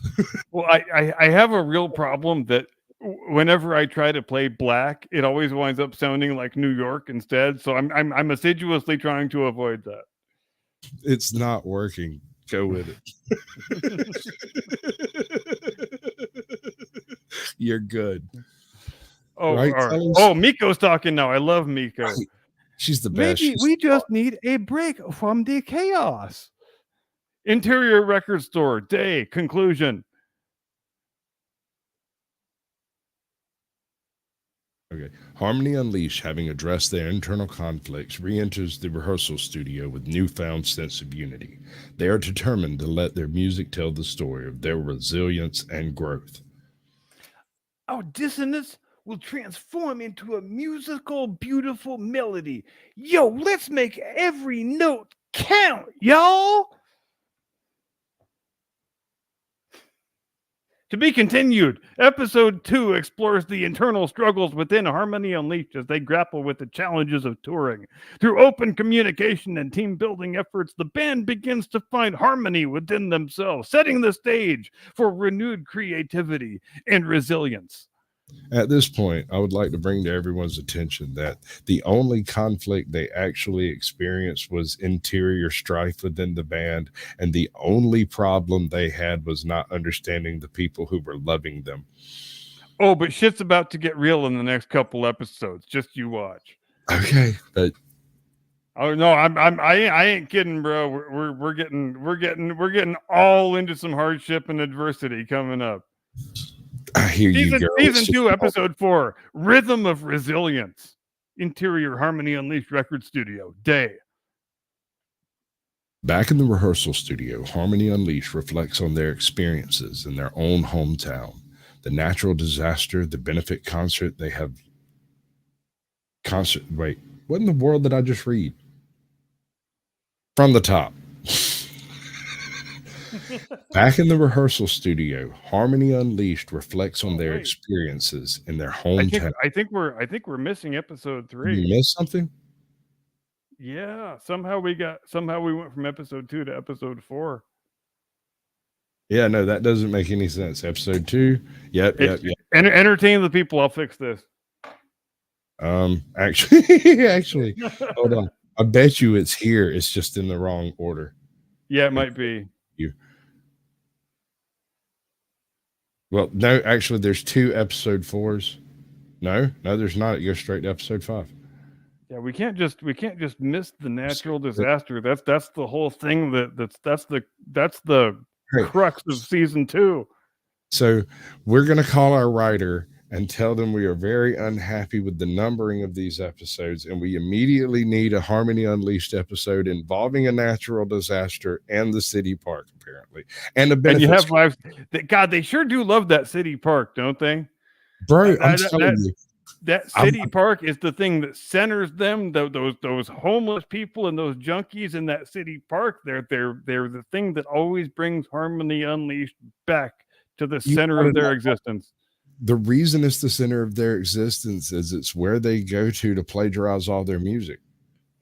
Well, I have a real problem that whenever I try to play black, it always winds up sounding like New York instead. So I'm assiduously trying to avoid that. It's not working. Go with it. You're good. Oh, right? Oh, Miko's talking now. I love Miko. Right. She's the best. Maybe we just need a break from the chaos. Interior record store, day, conclusion. Okay. Harmony Unleashed, having addressed their internal conflicts, re-enters the rehearsal studio with newfound sense of unity. They are determined to let their music tell the story of their resilience and growth. Our dissonance will transform into a musical, beautiful melody. Yo, let's make every note count, y'all! To be continued, episode 2 explores the internal struggles within Harmony Unleashed as they grapple with the challenges of touring. Through open communication and team building efforts, the band begins to find harmony within themselves, setting the stage for renewed creativity and resilience. At this point, I would like to bring to everyone's attention that the only conflict they actually experienced was interior strife within the band, and the only problem they had was not understanding the people who were loving them. Oh, but shit's about to get real in the next couple episodes. Just you watch. Okay, but oh no, I ain't kidding, bro. We're getting all into some hardship and adversity coming up. I hear you, girl. Season 2, episode 4, Rhythm of Resilience. Interior Harmony Unleashed Record Studio, day. Back in the rehearsal studio, Harmony Unleashed reflects on their experiences in their own hometown, the natural disaster, the benefit concert they have. Wait, what in the world did I just read? From the top. Back in the rehearsal studio, Harmony Unleashed reflects on their experiences in their hometown. I think we're missing episode 3. You missed something? Yeah, somehow we went from episode 2 to episode 4. Yeah, no, that doesn't make any sense. Episode 2. Yep. Entertain the people. I'll fix this. Actually, hold on. I bet you it's here. It's just in the wrong order. Yeah, it might be. Well, no, actually, there's 2 episode 4s. No, there's not. It goes straight to episode 5. Yeah, we can't just miss the natural disaster. That's the whole thing. That's the crux of season 2. So we're gonna call our writer and tell them we are very unhappy with the numbering of these episodes, and we immediately need a Harmony Unleashed episode involving a natural disaster and the city park, apparently. And the benefits. And you have lives. God, they sure do love that city park, don't they? Bro, I'm telling you. That city park is the thing that centers them. Those homeless people and those junkies in that city park. They're the thing that always brings Harmony Unleashed back to the center of their existence. The reason it's the center of their existence is it's where they go to plagiarize all their music.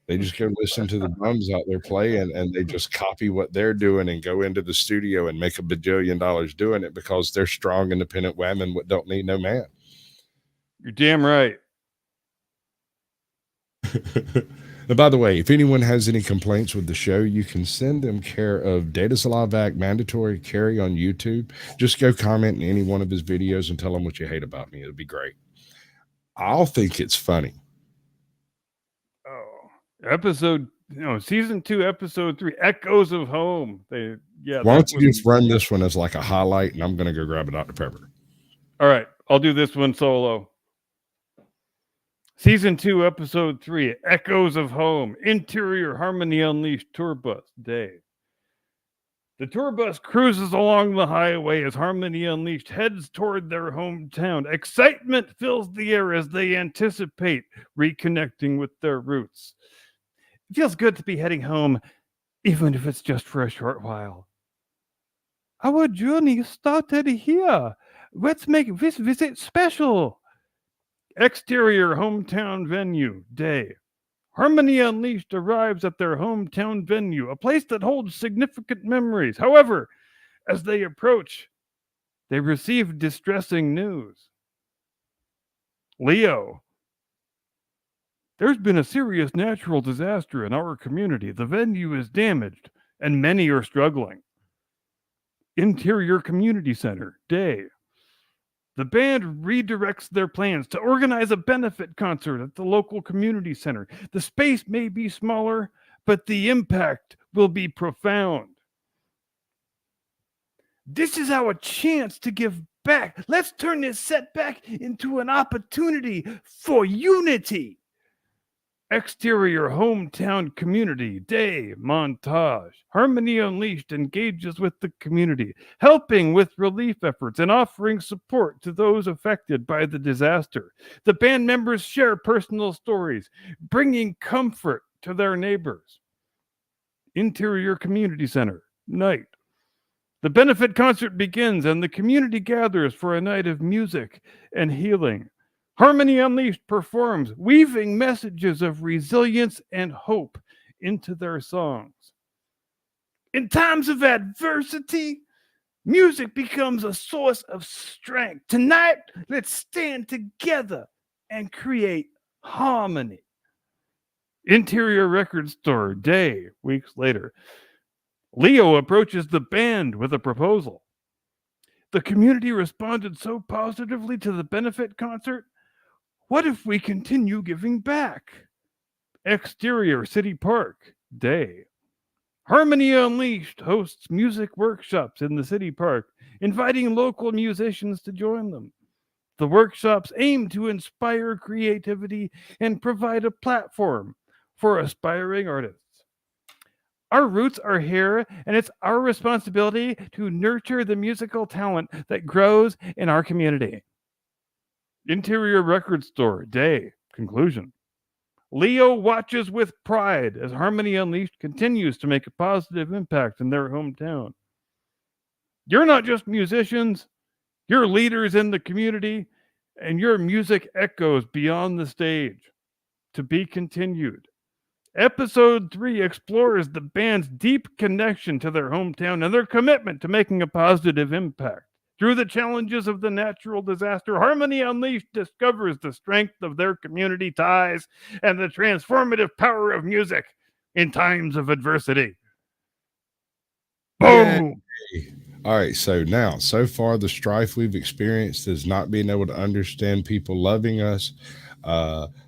They just go listen to the bums out there play, and they just copy what they're doing and go into the studio and make $1 bajillion doing it because they're strong, independent women that don't need no man. You're damn right. And by the way, if anyone has any complaints with the show, you can send them care of Data Slavac Mandatory Carry on YouTube. Just go comment in any one of his videos and tell him what you hate about me. It'll be great. I'll think it's funny. Oh, season 2, episode 3, Echoes of Home. Why don't you just run this one as like a highlight, and I'm going to go grab a Dr. Pepper. All right, I'll do this one solo. Season 2, episode 3, Echoes of Home, Interior Harmony Unleashed Tour Bus, day. The tour bus cruises along the highway as Harmony Unleashed heads toward their hometown. Excitement fills the air as they anticipate reconnecting with their roots. It feels good to be heading home, even if it's just for a short while. Our journey started here. Let's make this visit special. Exterior hometown venue, day. Harmony Unleashed arrives at their hometown venue, a place that holds significant memories. However, as they approach, they receive distressing news. Leo, there's been a serious natural disaster in our community. The venue is damaged, and many are struggling. Interior Community Center, day. The band redirects their plans to organize a benefit concert at the local community center. The space may be smaller, but the impact will be profound. This is our chance to give back. Let's turn this setback into an opportunity for unity. Exterior hometown community day montage. Harmony Unleashed engages with the community, helping with relief efforts and offering support to those affected by the disaster. The band members share personal stories, bringing comfort to their neighbors. Interior Community Center, night. The benefit concert begins and the community gathers for a night of music and healing. Harmony Unleashed performs, weaving messages of resilience and hope into their songs. In times of adversity, music becomes a source of strength. Tonight, let's stand together and create harmony. Interior Record Store, day, weeks later. Leo approaches the band with a proposal. The community responded so positively to the benefit concert. What if we continue giving back? Exterior City Park, day. Harmony Unleashed hosts music workshops in the city park, inviting local musicians to join them. The workshops aim to inspire creativity and provide a platform for aspiring artists. Our roots are here, and it's our responsibility to nurture the musical talent that grows in our community. Interior Record Store, day, conclusion. Leo watches with pride as Harmony Unleashed continues to make a positive impact in their hometown. You're not just musicians, you're leaders in the community, and your music echoes beyond the stage. To be continued. Episode 3 explores the band's deep connection to their hometown and their commitment to making a positive impact. Through the challenges of the natural disaster, Harmony Unleashed discovers the strength of their community ties and the transformative power of music in times of adversity. Boom! Yay. All right, so far the strife we've experienced is not being able to understand people loving us,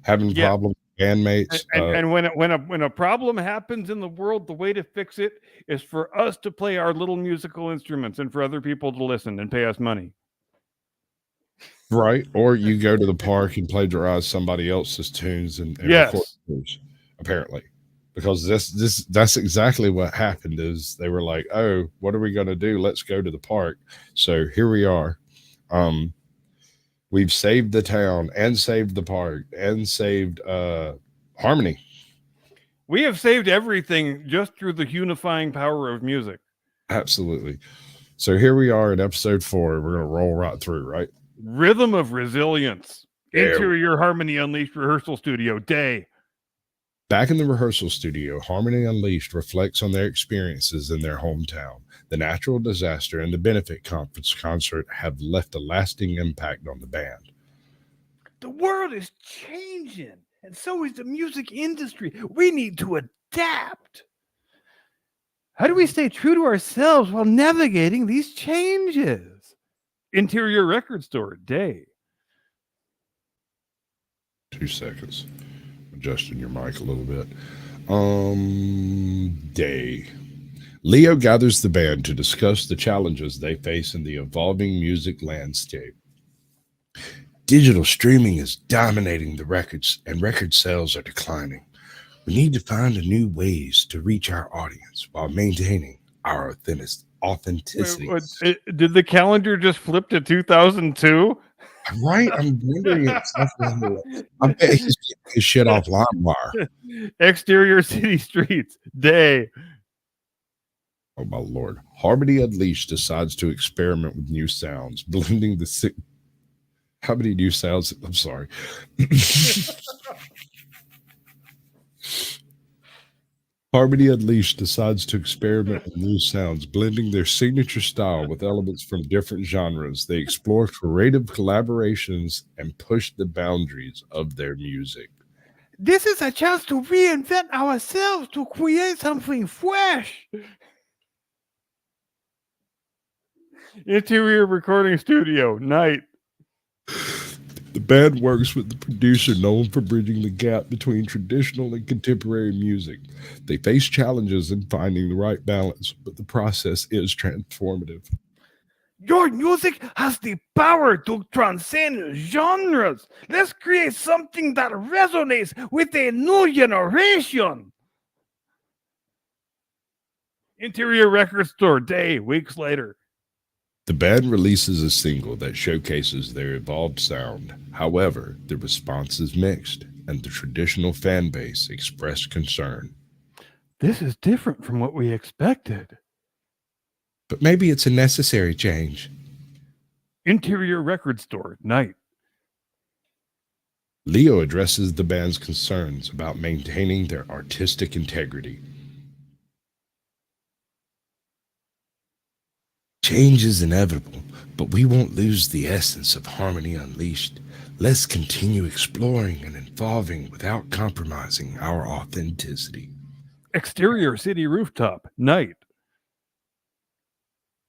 having problems with bandmates. And when a problem happens in the world, the way to fix it is for us to play our little musical instruments and for other people to listen and pay us money. Right, or you go to the park and plagiarize somebody else's tunes and Yes. record those, apparently. Because that's exactly what happened is they were like, oh, what are we going to do? Let's go to the park. So here we are. We've saved the town and saved the park and saved Harmony. We have saved everything just through the unifying power of music. Absolutely. So here we are in episode 4. We're going to roll right through, right? Rhythm of Resilience. Yeah. Interior Harmony Unleashed Rehearsal Studio, day. Back in the rehearsal studio, Harmony Unleashed reflects on their experiences in their hometown. The natural disaster and the benefit conference concert have left a lasting impact on the band. The world is changing, and so is the music industry. We need to adapt. How do we stay true to ourselves while navigating these changes? Interior Record Store, day. 2 seconds. Adjusting your mic a little bit. Day. Leo gathers the band to discuss the challenges they face in the evolving music landscape. Digital streaming is dominating the records, and record sales are declining. We need to find new ways to reach our audience while maintaining our authenticity. Did the calendar just flip to 2002? Right, I'm wondering. I bet he's getting his shit off LimeWire. Exterior City Streets, day. Oh my lord! Harmony Unleashed decides to experiment with new sounds, blending the How many new sounds? I'm sorry. Harmony Unleashed decides to experiment with new sounds, blending their signature style with elements from different genres. They explore creative collaborations and push the boundaries of their music. This is a chance to reinvent ourselves, to create something fresh. Interior Recording Studio, night. The band works with the producer known for bridging the gap between traditional and contemporary music. They face challenges in finding the right balance, but the process is transformative. Your music has the power to transcend genres. Let's create something that resonates with a new generation. Interior Record Store Day, weeks later. The band releases a single that showcases their evolved sound. However, the response is mixed, and the traditional fan base expressed concern. This is different from what we expected. But maybe it's a necessary change. Interior Record Store, night. Leo addresses the band's concerns about maintaining their artistic integrity. Change is inevitable, but we won't lose the essence of Harmony Unleashed. Let's continue exploring and evolving without compromising our authenticity. Exterior City Rooftop, night.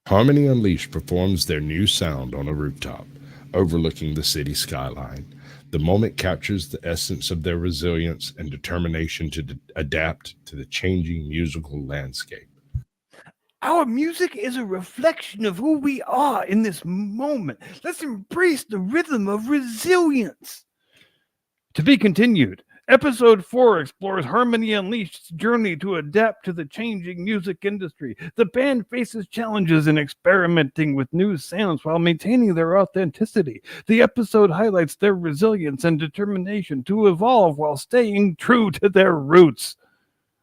Harmony Unleashed performs their new sound on a rooftop, overlooking the city skyline. The moment captures the essence of their resilience and determination to adapt to the changing musical landscape. Our music is a reflection of who we are in this moment. Let's embrace the rhythm of resilience. To be continued. Episode 4 explores Harmony Unleashed's journey to adapt to the changing music industry. The band faces challenges in experimenting with new sounds while maintaining their authenticity. The episode highlights their resilience and determination to evolve while staying true to their roots.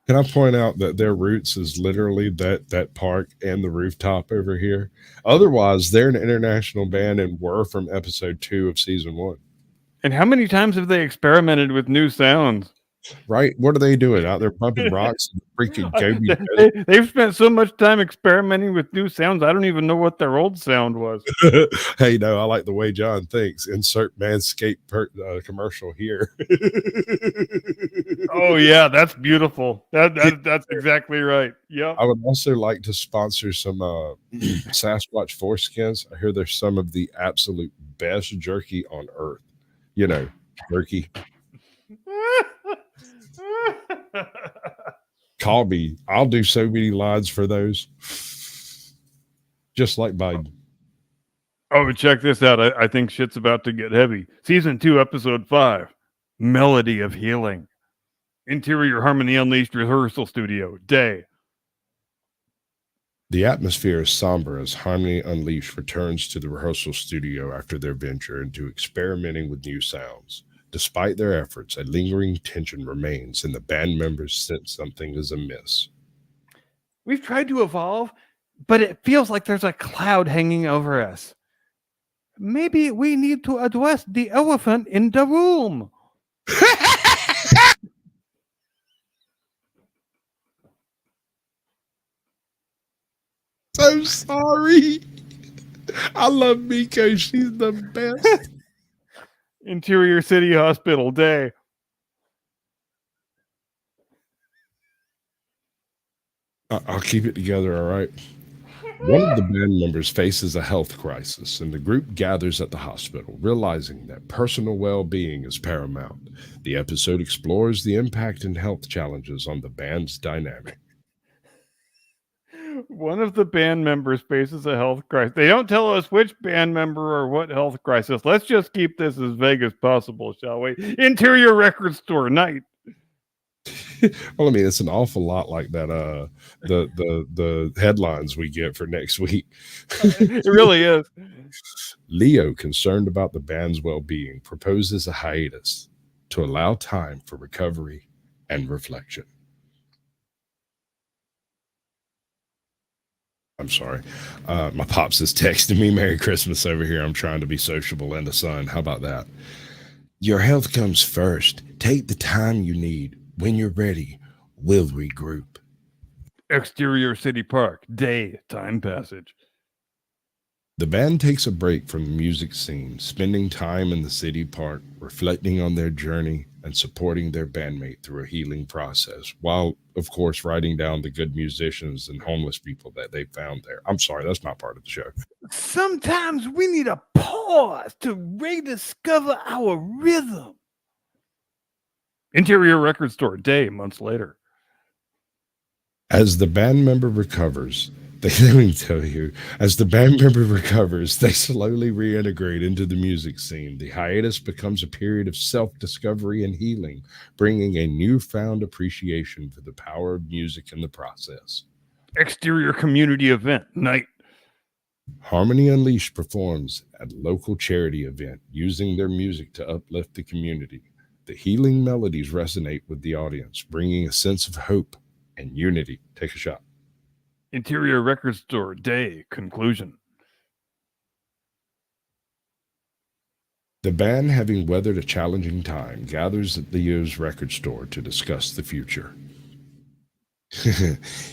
Can I point out that their roots is literally that park and the rooftop over here? Otherwise, they're an international band and were from episode 2 of season 1. And how many times have they experimented with new sounds? Right? What are they doing out there pumping rocks and freaking Gobi? They've spent so much time experimenting with new sounds. I don't even know what their old sound was. Hey, no, I like the way John thinks. Insert Manscaped commercial here. Oh yeah, that's beautiful. That's exactly right. Yeah. I would also like to sponsor some Sasquatch foreskins. I hear they're some of the absolute best jerky on earth. You know, jerky. Call me. I'll do so many lines for those. Just like Biden. Oh, but check this out. I think shit's about to get heavy. Season 2, episode 5. Melody of Healing. Interior Harmony Unleashed rehearsal studio. Day. The atmosphere is somber as Harmony Unleashed returns to the rehearsal studio after their venture into experimenting with new sounds. Despite their efforts, a lingering tension remains, and the band members sense something is amiss. We've tried to evolve, but it feels like there's a cloud hanging over us. Maybe we need to address the elephant in the room. So sorry. I love Miko. She's the best. Interior City Hospital. Day. I'll keep it together, all right? One of the band members faces a health crisis, and the group gathers at the hospital, realizing that personal well-being is paramount. The episode explores the impact and health challenges on the band's dynamic. One of the band members faces a health crisis. They don't tell us which band member or what health crisis. Let's just keep this as vague as possible, shall we? Interior Record Store. Night. Well, I mean, it's an awful lot like that. The headlines we get for next week. It really is. Leo, concerned about the band's well-being, proposes a hiatus to allow time for recovery and reflection. I'm sorry. My pops is texting me Merry Christmas over here. I'm trying to be sociable in the sun. How about that? Your health comes first. Take the time you need. When you're ready, we'll regroup. Exterior City Park. Day. Time passage. The band takes a break from the music scene, spending time in the city park, reflecting on their journey and supporting their bandmate through a healing process, while, of course, writing down the good musicians and homeless people that they found there. I'm sorry, that's not part of the show. Sometimes we need a pause to rediscover our rhythm. Interior Record Store. Day. Months later. As the band member recovers, Let me tell you, as the band member recovers, they slowly reintegrate into the music scene. The hiatus becomes a period of self-discovery and healing, bringing a newfound appreciation for the power of music in the process. Exterior community event night. Harmony Unleashed performs at a local charity event, using their music to uplift the community. The healing melodies resonate with the audience, bringing a sense of hope and unity. Take a shot. Interior Record Store day conclusion. The band, having weathered a challenging time, gathers at Leo's record store to discuss the future.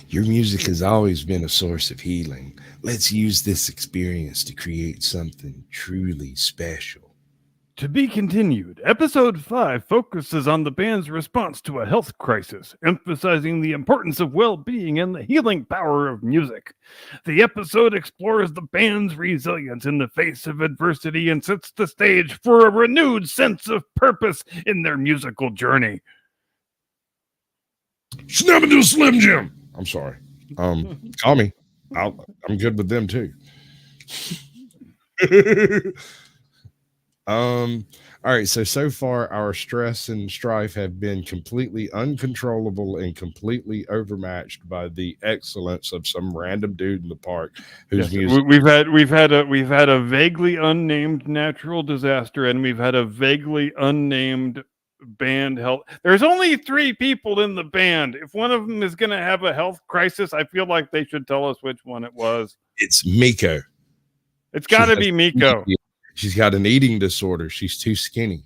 Your music has always been a source of healing. Let's use this experience to create something truly special. To be continued. Episode 5 focuses on the band's response to a health crisis, emphasizing the importance of well-being and the healing power of music. The episode explores the band's resilience in the face of adversity and sets the stage for a renewed sense of purpose in their musical journey. Snap into a Slim Jim. I'm sorry. Call me. I'm good with them too. All right. So far, our stress and strife have been completely uncontrollable and completely overmatched by the excellence of some random dude in the park whose music. We've had a vaguely unnamed natural disaster, and we've had a vaguely unnamed band health. There's only 3 people in the band. If one of them is going to have a health crisis, I feel like they should tell us which one it was. It's Miko. It's got to be Miko. She's got an eating disorder. She's too skinny.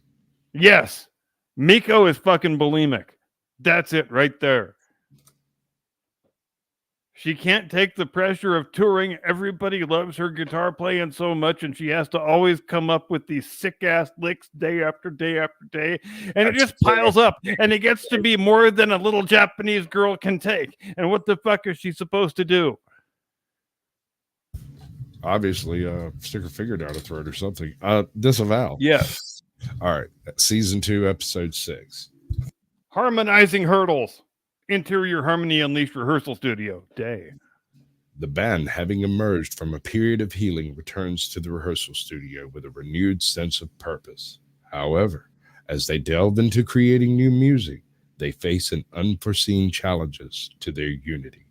Yes. Miko is fucking bulimic. That's it right there. She can't take the pressure of touring. Everybody loves her guitar playing so much, and she has to always come up with these sick-ass licks day after day after day, and it just piles up, and it gets to be more than a little Japanese girl can take. And what the fuck is she supposed to do? Obviously, stick her finger down her throat or something. Disavow. Yes. All right. Season 2, episode 6. Harmonizing hurdles. Interior Harmony Unleashed rehearsal studio day. The band, having emerged from a period of healing, returns to the rehearsal studio with a renewed sense of purpose. However, as they delve into creating new music, they face an unforeseen challenges to their unity.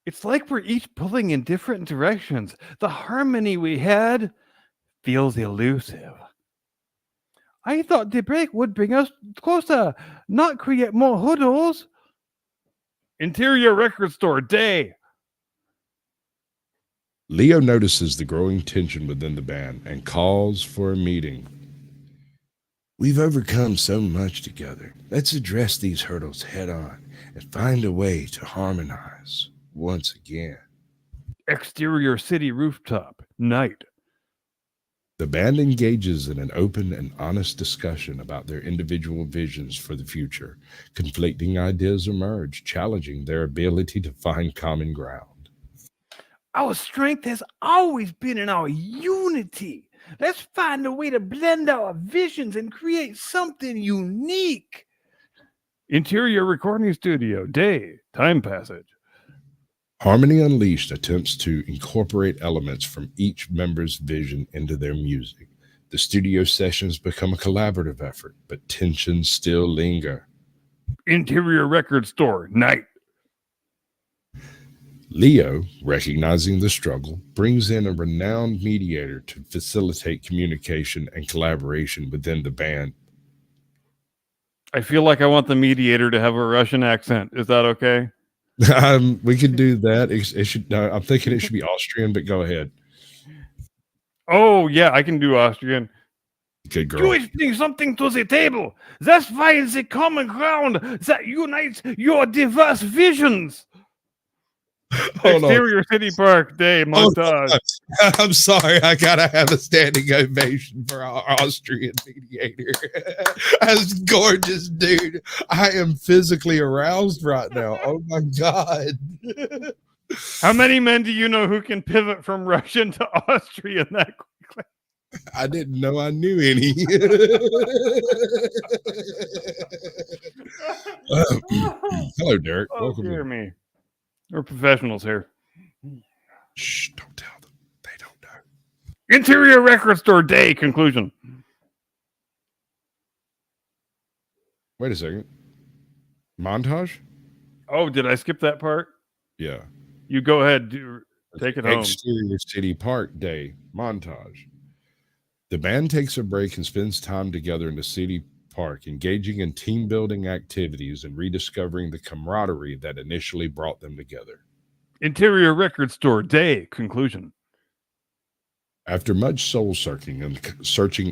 It's like we're each pulling in different directions. The harmony we had feels elusive. I thought the break would bring us closer, not create more hurdles. Interior Record Store day. Leo notices the growing tension within the band and calls for a meeting. We've overcome so much together. Let's address these hurdles head on and find a way to harmonize once again. Exterior city rooftop night. The band engages in an open and honest discussion about their individual visions for the future. Conflicting ideas emerge, challenging their ability to find common ground. Our strength has always been in our unity. Let's find a way to blend our visions and create something unique. Interior recording studio day. Time passage. Harmony Unleashed attempts to incorporate elements from each member's vision into their music. The studio sessions become a collaborative effort, but tensions still linger. Interior Record Store night. Leo, recognizing the struggle, brings in a renowned mediator to facilitate communication and collaboration within the band. I feel like I want the mediator to have a Russian accent. Is that okay? We could do that. It should. I'm thinking it should be Austrian, but go ahead. Oh yeah, I can do Austrian. Good girl. You bring something to the table. That's why it's the common ground that unites your diverse visions. Exterior City Park day montage. I'm sorry, I gotta have a standing ovation for our Austrian mediator. That's gorgeous, dude. I am physically aroused right now. Oh my god. How many men do you know who can pivot from Russian to Austrian that quickly? I didn't know I knew any. Hello, Derek. Oh, Welcome. Dear me. We're professionals here. Shh, don't tell them. They don't know. Interior Record Store Day conclusion. Wait a second. Montage? Oh, did I skip that part? Yeah. You go ahead. Take it home. Exterior City Park Day montage. The band takes a break and spends time together in the city park, engaging in team building activities and rediscovering the camaraderie that initially brought them together. Interior Record Store Day conclusion. After much soul searching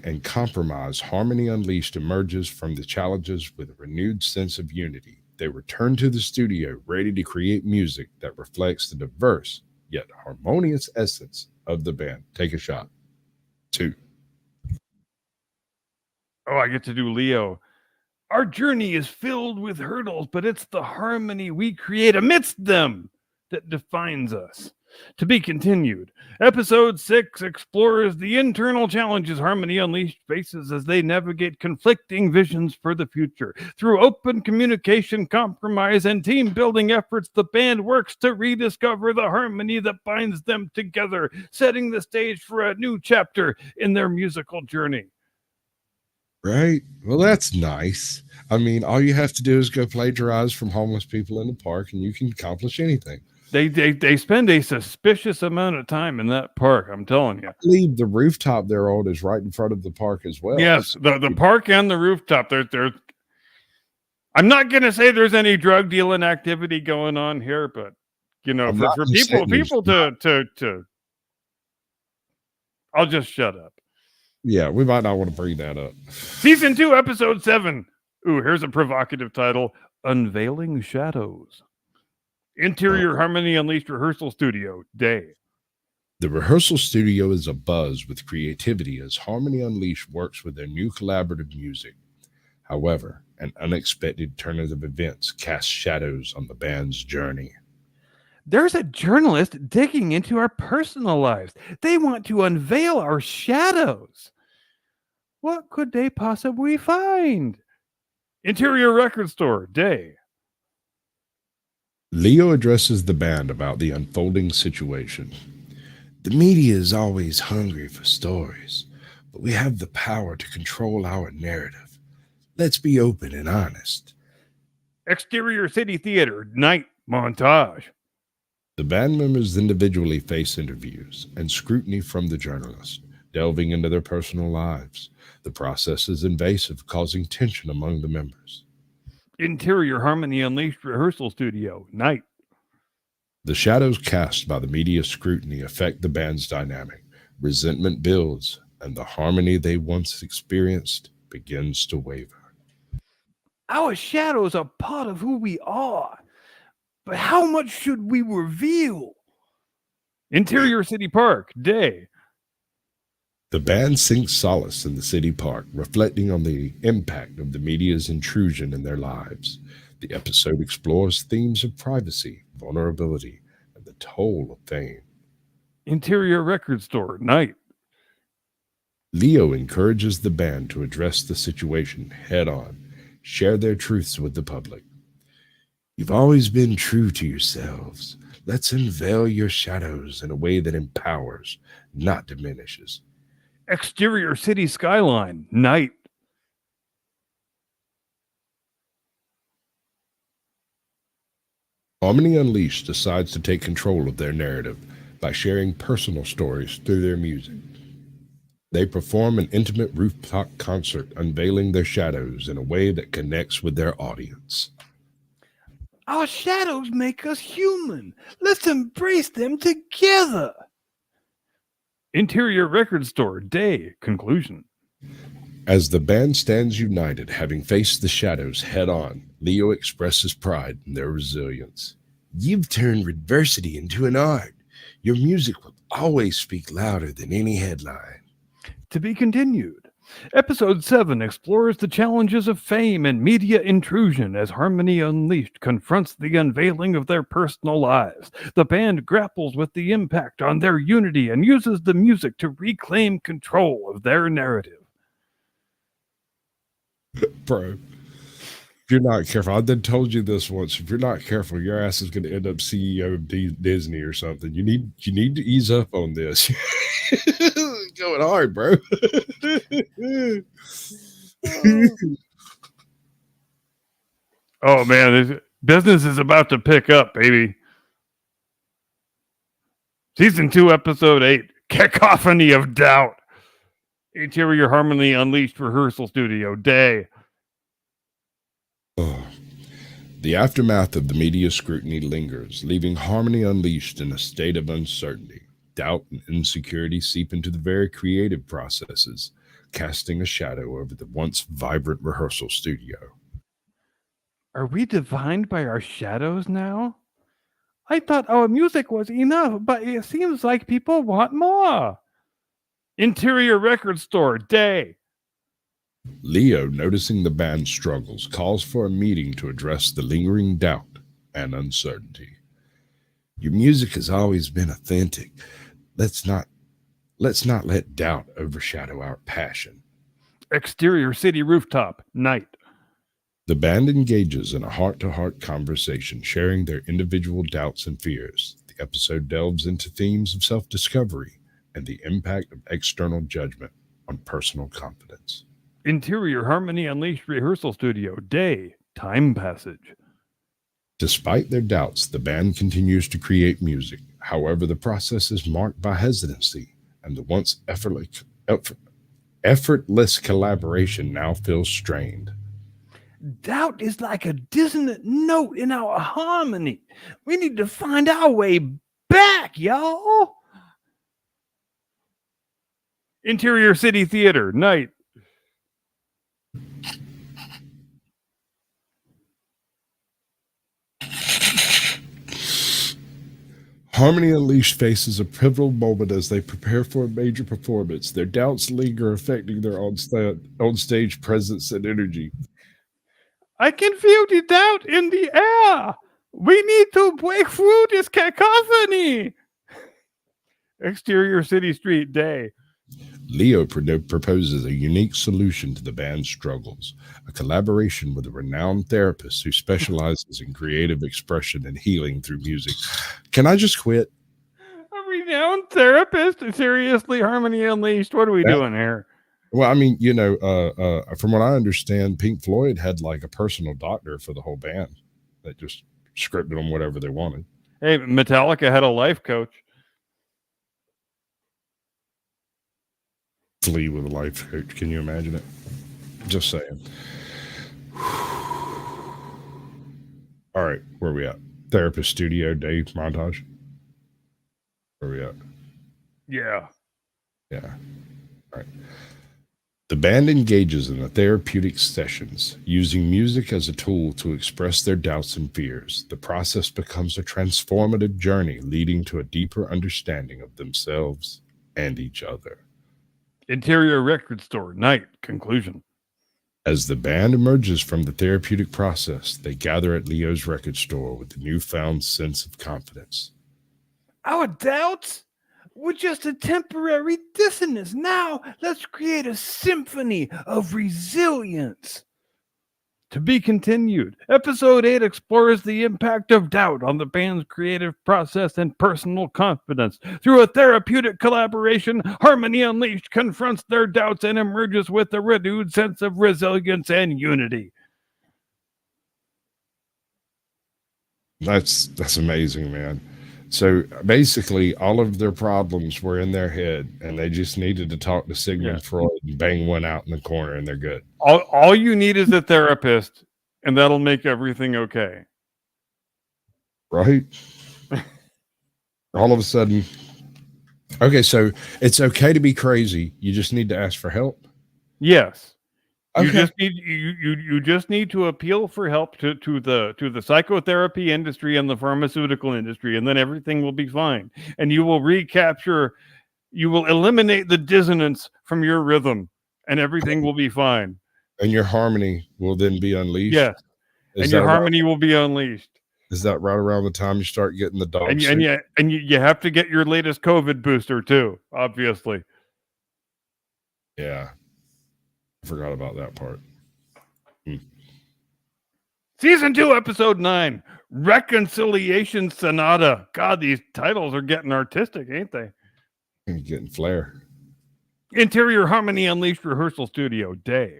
and compromise, Harmony Unleashed emerges from the challenges with a renewed sense of unity. They return to the studio ready to create music that reflects the diverse yet harmonious essence of the band. Take a shot. 2. Oh, I get to do Leo. Our journey is filled with hurdles, but it's the harmony we create amidst them that defines us. To be continued. Episode 6 explores the internal challenges Harmony Unleashed faces as they navigate conflicting visions for the future. Through open communication, compromise, and team-building efforts, the band works to rediscover the harmony that binds them together, setting the stage for a new chapter in their musical journey. Right? Well, that's nice. I mean, all you have to do is go plagiarize from homeless people in the park, and you can accomplish anything. They spend a suspicious amount of time in that park, I'm telling you. I believe the rooftop they're on is right in front of the park as well. Yes, the park and the rooftop. There. I'm not going to say there's any drug dealing activity going on here, but you know, for people to I'll just shut up. Yeah, we might not want to bring that up. Season 2, Episode 7. Ooh, here's a provocative title: Unveiling Shadows. Interior Harmony Unleashed Rehearsal Studio Day. The rehearsal studio is abuzz with creativity as Harmony Unleashed works with their new collaborative music. However, an unexpected turn of events casts shadows on the band's journey. There's a journalist digging into our personal lives. They want to unveil our shadows. What could they possibly find? Interior Record Store Day. Leo addresses the band about the unfolding situation. The media is always hungry for stories, but we have the power to control our narrative. Let's be open and honest. Exterior City Theater Night Montage. The band members individually face interviews and scrutiny from the journalist, delving into their personal lives. The process is invasive, causing tension among the members. Interior Harmony Unleashed Rehearsal Studio Night. The shadows cast by the media scrutiny affect the band's dynamic. Resentment builds, and the harmony they once experienced begins to waver. Our shadows are part of who we are, but how much should we reveal? Interior City Park Day. The band sinks solace in the city park, reflecting on the impact of the media's intrusion in their lives. The episode explores themes of privacy, vulnerability, and the toll of fame. Interior Record Store Night. Leo encourages the band to address the situation head on, share their truths with the public. You've always been true to yourselves. Let's unveil your shadows in a way that empowers, not diminishes. Exterior City Skyline Night. Harmony Unleashed decides to take control of their narrative by sharing personal stories through their music. They perform an intimate rooftop concert, unveiling their shadows in a way that connects with their audience. Our shadows make us human. Let's embrace them together. Interior Record Store Day conclusion. As the band stands united, having faced the shadows head on, Leo expresses pride in their resilience. You've turned adversity into an art. Your music will always speak louder than any headline. To be continued. Episode 7 explores the challenges of fame and media intrusion as Harmony Unleashed confronts the unveiling of their personal lives. The band grapples with the impact on their unity and uses the music to reclaim control of their narrative. Bro, if you're not careful, I did told you this once. If you're not careful, your ass is going to end up CEO of Disney or something. You need to ease up on this. Going hard, bro. Oh man, business is about to pick up, baby. Season 2, Episode 8, Cacophony of Doubt. Interior Harmony Unleashed Rehearsal Studio Day. Oh. The aftermath of the media scrutiny lingers, leaving Harmony Unleashed in a state of uncertainty. Doubt and insecurity seep into the very creative processes, casting a shadow over the once vibrant rehearsal studio. Are we defined by our shadows now? I thought our music was enough, but it seems like people want more. Interior Record Store Day. Leo, noticing the band's struggles, calls for a meeting to address the lingering doubt and uncertainty. Your music has always been authentic. Let's not let doubt overshadow our passion. Exterior City Rooftop Night. The band engages in a heart-to-heart conversation, sharing their individual doubts and fears. The episode delves into themes of self-discovery and the impact of external judgment on personal confidence. Interior Harmony Unleashed Rehearsal Studio Day. Time Passage. Despite their doubts, the band continues to create music. However, the process is marked by hesitancy, and the once effortless collaboration now feels strained. Doubt is like a dissonant note in our harmony. We need to find our way back, y'all. Interior City Theater Night. Harmony Unleashed faces a pivotal moment as they prepare for a major performance. Their doubts linger, affecting their on-stage presence and energy. I can feel the doubt in the air. We need to break through this cacophony. Exterior City Street Day. Leo proposes a unique solution to the band's struggles, a collaboration with a renowned therapist who specializes in creative expression and healing through music. Can I just quit? A renowned therapist? Seriously, Harmony Unleashed? What are we doing here? Well, I mean, from what I understand, Pink Floyd had like a personal doctor for the whole band that just scripted them whatever they wanted. Hey, Metallica had a life coach. Flea with a life coach. Can you imagine it? Just saying. All right, where are we at? Therapist Studio Day montage. Where are we at? Yeah. Yeah. All right. The band engages in the therapeutic sessions, using music as a tool to express their doubts and fears. The process becomes a transformative journey, leading to a deeper understanding of themselves and each other. Interior Record Store Night. Conclusion. As the band emerges from the therapeutic process, they gather at Leo's record store with a newfound sense of confidence. Our doubts were just a temporary dissonance. Now let's create a symphony of resilience. To be continued. Episode 8 explores the impact of doubt on the band's creative process and personal confidence. Through a therapeutic collaboration, Harmony Unleashed confronts their doubts and emerges with a renewed sense of resilience and unity. That's amazing, man. So basically, all of their problems were in their head, and they just needed to talk to Sigmund Freud and bang one out in the corner, and they're good. All you need is a therapist, and that'll make everything okay. Right? All of a sudden. Okay, so it's okay to be crazy. You just need to ask for help? Yes. Okay. You just need to appeal for help to the psychotherapy industry and the pharmaceutical industry, and then everything will be fine. And you will eliminate the dissonance from your rhythm, and everything will be fine. And your harmony will then be unleashed. Yes. And your harmony will be unleashed. Is that right around the time you start getting the dog? And you have to get your latest COVID booster too, obviously. Yeah. I forgot about that part. Season 2, Episode 9, Reconciliation Sonata. God, these titles are getting artistic, ain't they? You're getting flair. Interior Harmony Unleashed Rehearsal Studio, day.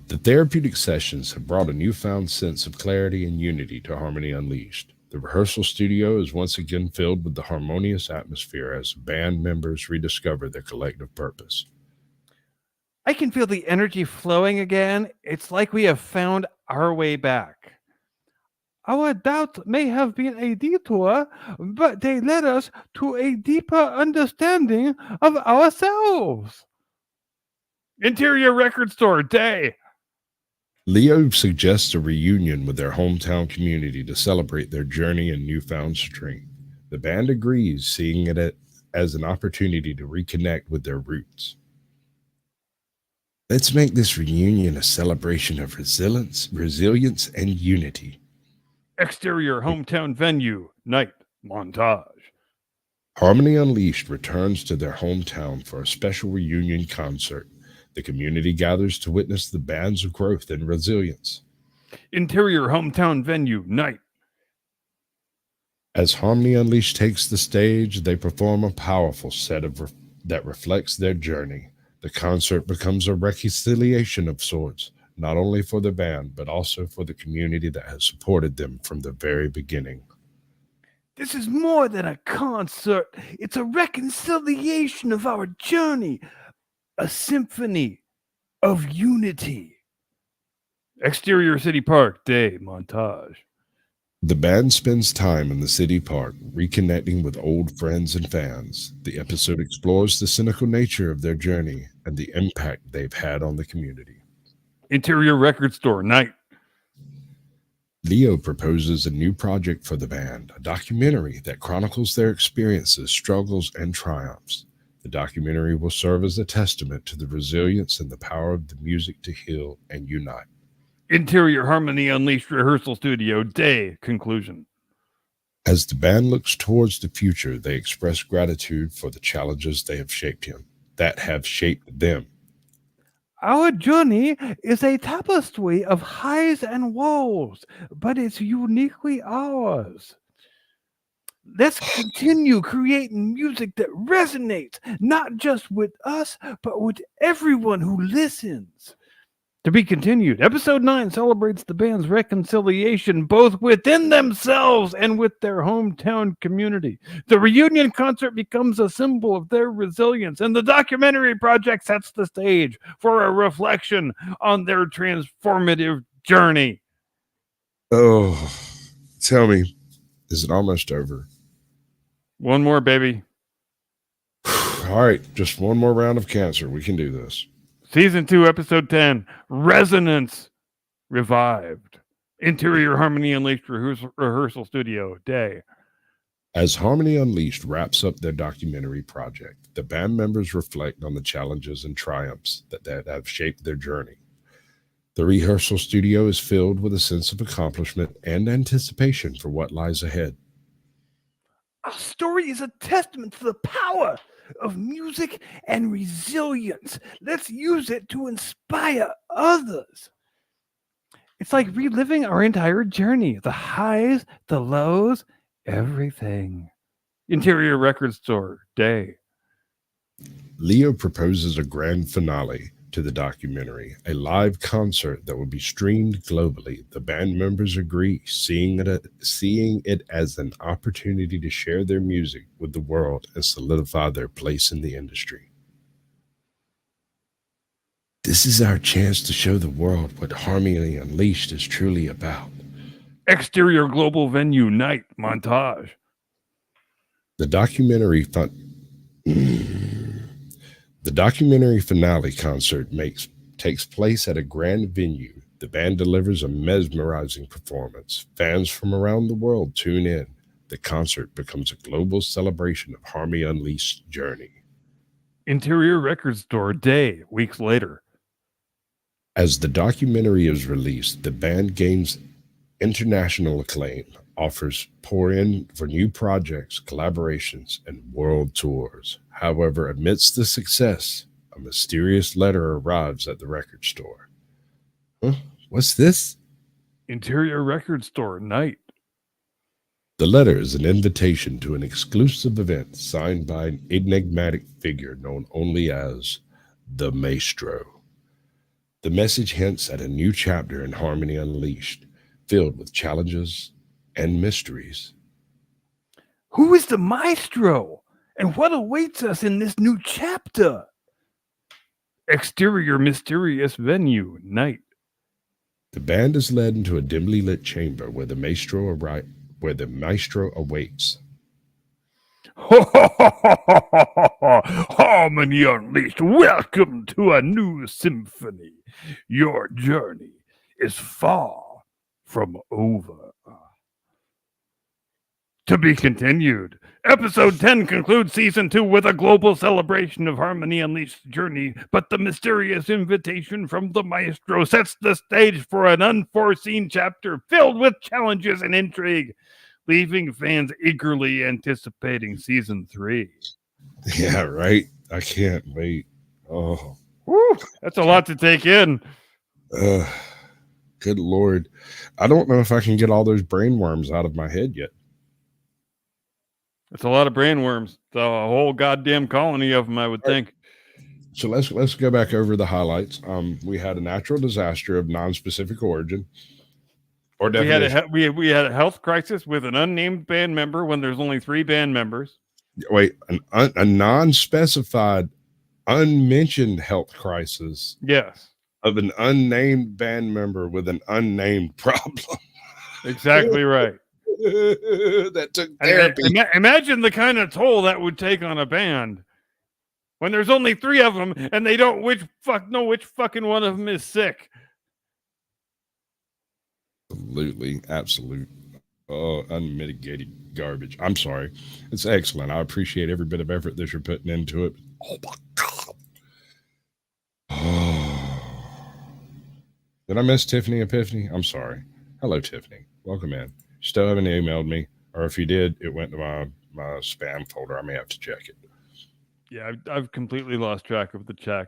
The therapeutic sessions have brought a newfound sense of clarity and unity to Harmony Unleashed. The rehearsal studio is once again filled with the harmonious atmosphere as band members rediscover their collective purpose. I can feel the energy flowing again. It's like we have found our way back. Our doubts may have been a detour, but they led us to a deeper understanding of ourselves. Interior Record Store, day. Leo suggests a reunion with their hometown community to celebrate their journey and newfound strength. The band agrees, seeing it as an opportunity to reconnect with their roots. Let's make this reunion a celebration of resilience and unity. Exterior hometown venue, night, montage. Harmony Unleashed returns to their hometown for a special reunion concert. The community gathers to witness the band's growth and resilience. Interior hometown venue, night. As Harmony Unleashed takes the stage, they perform a powerful set that reflects their journey. The concert becomes a reconciliation of sorts, not only for the band, but also for the community that has supported them from the very beginning. This is more than a concert. It's a reconciliation of our journey. A symphony of unity. Exterior City Park, day, montage. The band spends time in the city park, reconnecting with old friends and fans. The episode explores the cynical nature of their journey and the impact they've had on the community. Interior Record Store, night. Leo proposes a new project for the band, a documentary that chronicles their experiences, struggles, and triumphs. The documentary will serve as a testament to the resilience and the power of the music to heal and unite. Interior Harmony Unleashed Rehearsal Studio, day, conclusion. As the band looks towards the future, they express gratitude for the challenges that have shaped them. Our journey is a tapestry of highs and lows, but it's uniquely ours. Let's continue creating music that resonates, not just with us, but with everyone who listens. To be continued, Episode 9 celebrates the band's reconciliation both within themselves and with their hometown community. The reunion concert becomes a symbol of their resilience, and the documentary project sets the stage for a reflection on their transformative journey. Oh, tell me, is it almost over? One more, baby. All right, just one more round of cancer. We can do this. Season 2, Episode 10, Resonance Revived. Interior Harmony Unleashed Rehearsal Studio, day. As Harmony Unleashed wraps up their documentary project, the band members reflect on the challenges and triumphs that have shaped their journey. The rehearsal studio is filled with a sense of accomplishment and anticipation for what lies ahead. Our story is a testament to the power of music and resilience. Let's use it to inspire others. It's like reliving our entire journey, the highs, the lows, everything. Interior Record Store, day. Leo proposes a grand finale to the documentary, a live concert that will be streamed globally. The band members agree, seeing it as an opportunity to share their music with the world and solidify their place in the industry. This is our chance to show the world what Harmony Unleashed is truly about. Exterior Global Venue, night, montage. The documentary finale concert takes place at a grand venue. The band delivers a mesmerizing performance. Fans from around the world tune in. The concert becomes a global celebration of Harmony Unleashed's journey. Interior Record Store, day, weeks later. As the documentary is released, the band gains international acclaim, offers pour in for new projects, collaborations, and world tours. However, amidst the success, a mysterious letter arrives at the record store. What's this? Interior Record Store, Night. The letter is an invitation to an exclusive event signed by an enigmatic figure known only as the Maestro. The message hints at a new chapter in Harmony Unleashed, filled with challenges and mysteries. Who is the Maestro? And what awaits us in this new chapter? Exterior mysterious venue, Night. The band is led into a dimly lit chamber where the Maestro awaits. Harmony Unleashed, welcome to a new symphony. Your journey is far from over. To be continued. Episode 10 concludes Season 2 with a global celebration of Harmony Unleashed's journey, but the mysterious invitation from the Maestro sets the stage for an unforeseen chapter filled with challenges and intrigue, leaving fans eagerly anticipating Season 3. Yeah, right? I can't wait. Oh. Woo, that's a lot to take in. Good Lord. I don't know if I can get all those brain worms out of my head yet. It's a lot of brain worms. The whole goddamn colony of them, I would think. So let's go back over the highlights. We had a natural disaster of non-specific origin. Or we had a health crisis with an unnamed band member when there's only 3 band members. Wait, a non-specified, unmentioned health crisis. Yes. Of an unnamed band member with an unnamed problem. Exactly right. That took therapy. Imagine the kind of toll that would take on a band when there's only 3 of them and they don't know which fucking one of them is sick. Absolutely, absolute, unmitigated garbage. I'm sorry. It's excellent. I appreciate every bit of effort that you're putting into it. Oh my God. Did I miss Tiffany Epiphany? I'm sorry. Hello, Tiffany. Welcome in. Still haven't emailed me, or if you did, it went to my spam folder. I may have to check it. Yeah, I've completely lost track of the chat.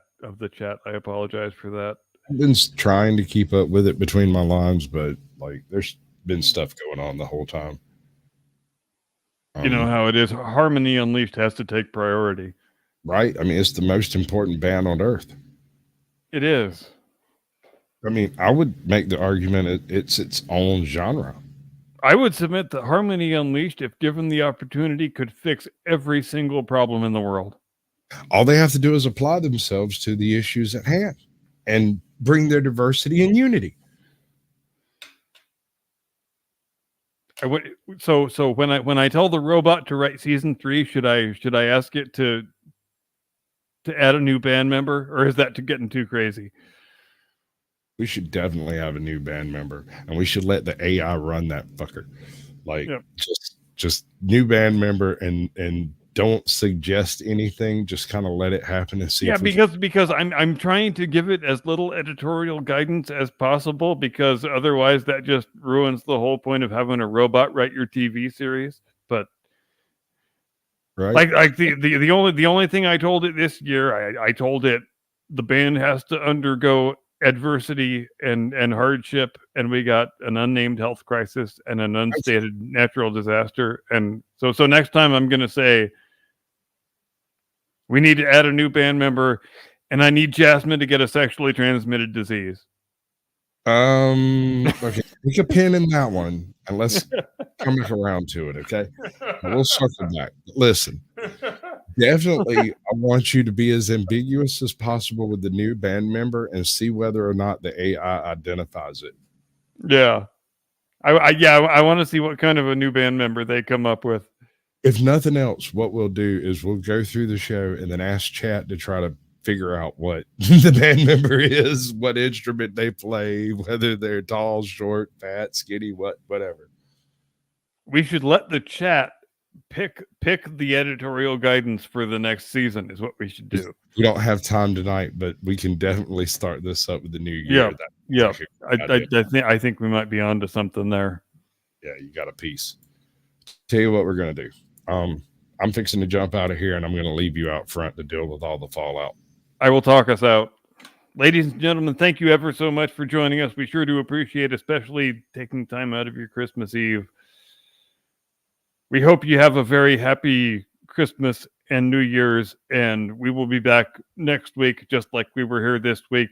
I apologize for that. I've been trying to keep up with it between my lines, but there's been stuff going on the whole time. You know how it is. Harmony Unleashed has to take priority. Right? I mean, it's the most important band on earth. It is. I mean, I would make the argument it's its own genre. I would submit that Harmony Unleashed, if given the opportunity, could fix every single problem in the world. All they have to do is apply themselves to the issues at hand and bring their diversity and unity. So when I tell the robot to write Season 3, should I ask it to add a new band member, or is that getting too crazy? We should definitely have a new band member, and we should let the AI run that fucker. Just new band member, and don't suggest anything. Just kind of let it happen and see. Yeah, because I'm trying to give it as little editorial guidance as possible, because otherwise that just ruins the whole point of having a robot write your TV series. But right, like the only thing I told it this year, I told it the band has to undergo adversity and hardship, and we got an unnamed health crisis and an unstated natural disaster. And so next time I'm going to say we need to add a new band member, and I need Jasmine to get a sexually transmitted disease. Okay, take a pin in that one, and let's come back around to it. Okay, we'll circle back. Listen, definitely, I want you to be as ambiguous as possible with the new band member and see whether or not the AI identifies it. Yeah, I want to see what kind of a new band member they come up with. If nothing else, what we'll do is we'll go through the show and then ask chat to try to figure out what the band member is, what instrument they play, whether they're tall, short, fat, skinny, whatever. We should let the chat pick the editorial guidance for the next season is what we should do. We don't have time tonight, but we can definitely start this up with the new year. Yeah. I think we might be onto something there. Yeah, you got a piece. Tell you what we're going to do. I'm fixing to jump out of here, and I'm going to leave you out front to deal with all the fallout. I will talk us out. Ladies and gentlemen, thank you ever so much for joining us. We sure do appreciate, especially taking time out of your Christmas Eve. We hope you have a very happy Christmas and New Year's, and we will be back next week, just like we were here this week.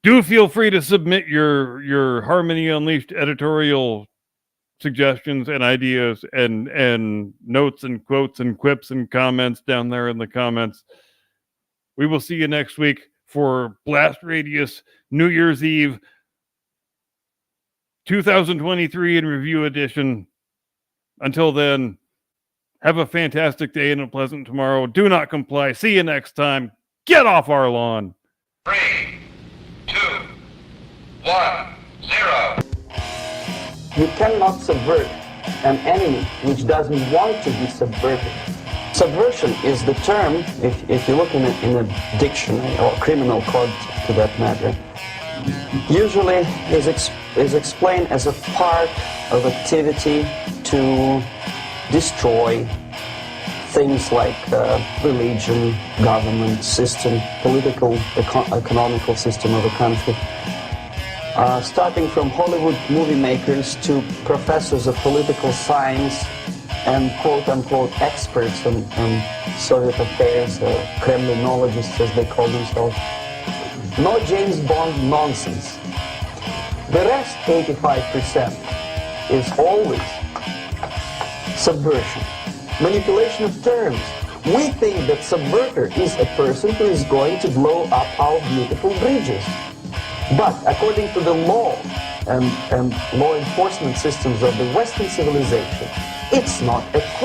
Do feel free to submit your Harmony Unleashed editorial suggestions and ideas and notes and quotes and quips and comments down there in the comments. We will see you next week for Blast Radius New Year's Eve 2023 in review edition. Until then, have a fantastic day and a pleasant tomorrow. Do not comply. See you next time. Get off our lawn. 3, 2, 1, 0. You cannot subvert an enemy which doesn't want to be subverted. Subversion is the term, if you look in a dictionary or criminal code to that matter, usually is explained as a part of activity to destroy things like religion, government system, political, economical system of a country. Starting from Hollywood movie makers to professors of political science and quote-unquote experts on Soviet affairs, Kremlinologists as they call themselves. No James Bond nonsense. The rest, 85%, is always subversion, manipulation of terms. We think that subverter is a person who is going to blow up our beautiful bridges. But according to the law and law enforcement systems of the Western civilization, it's not a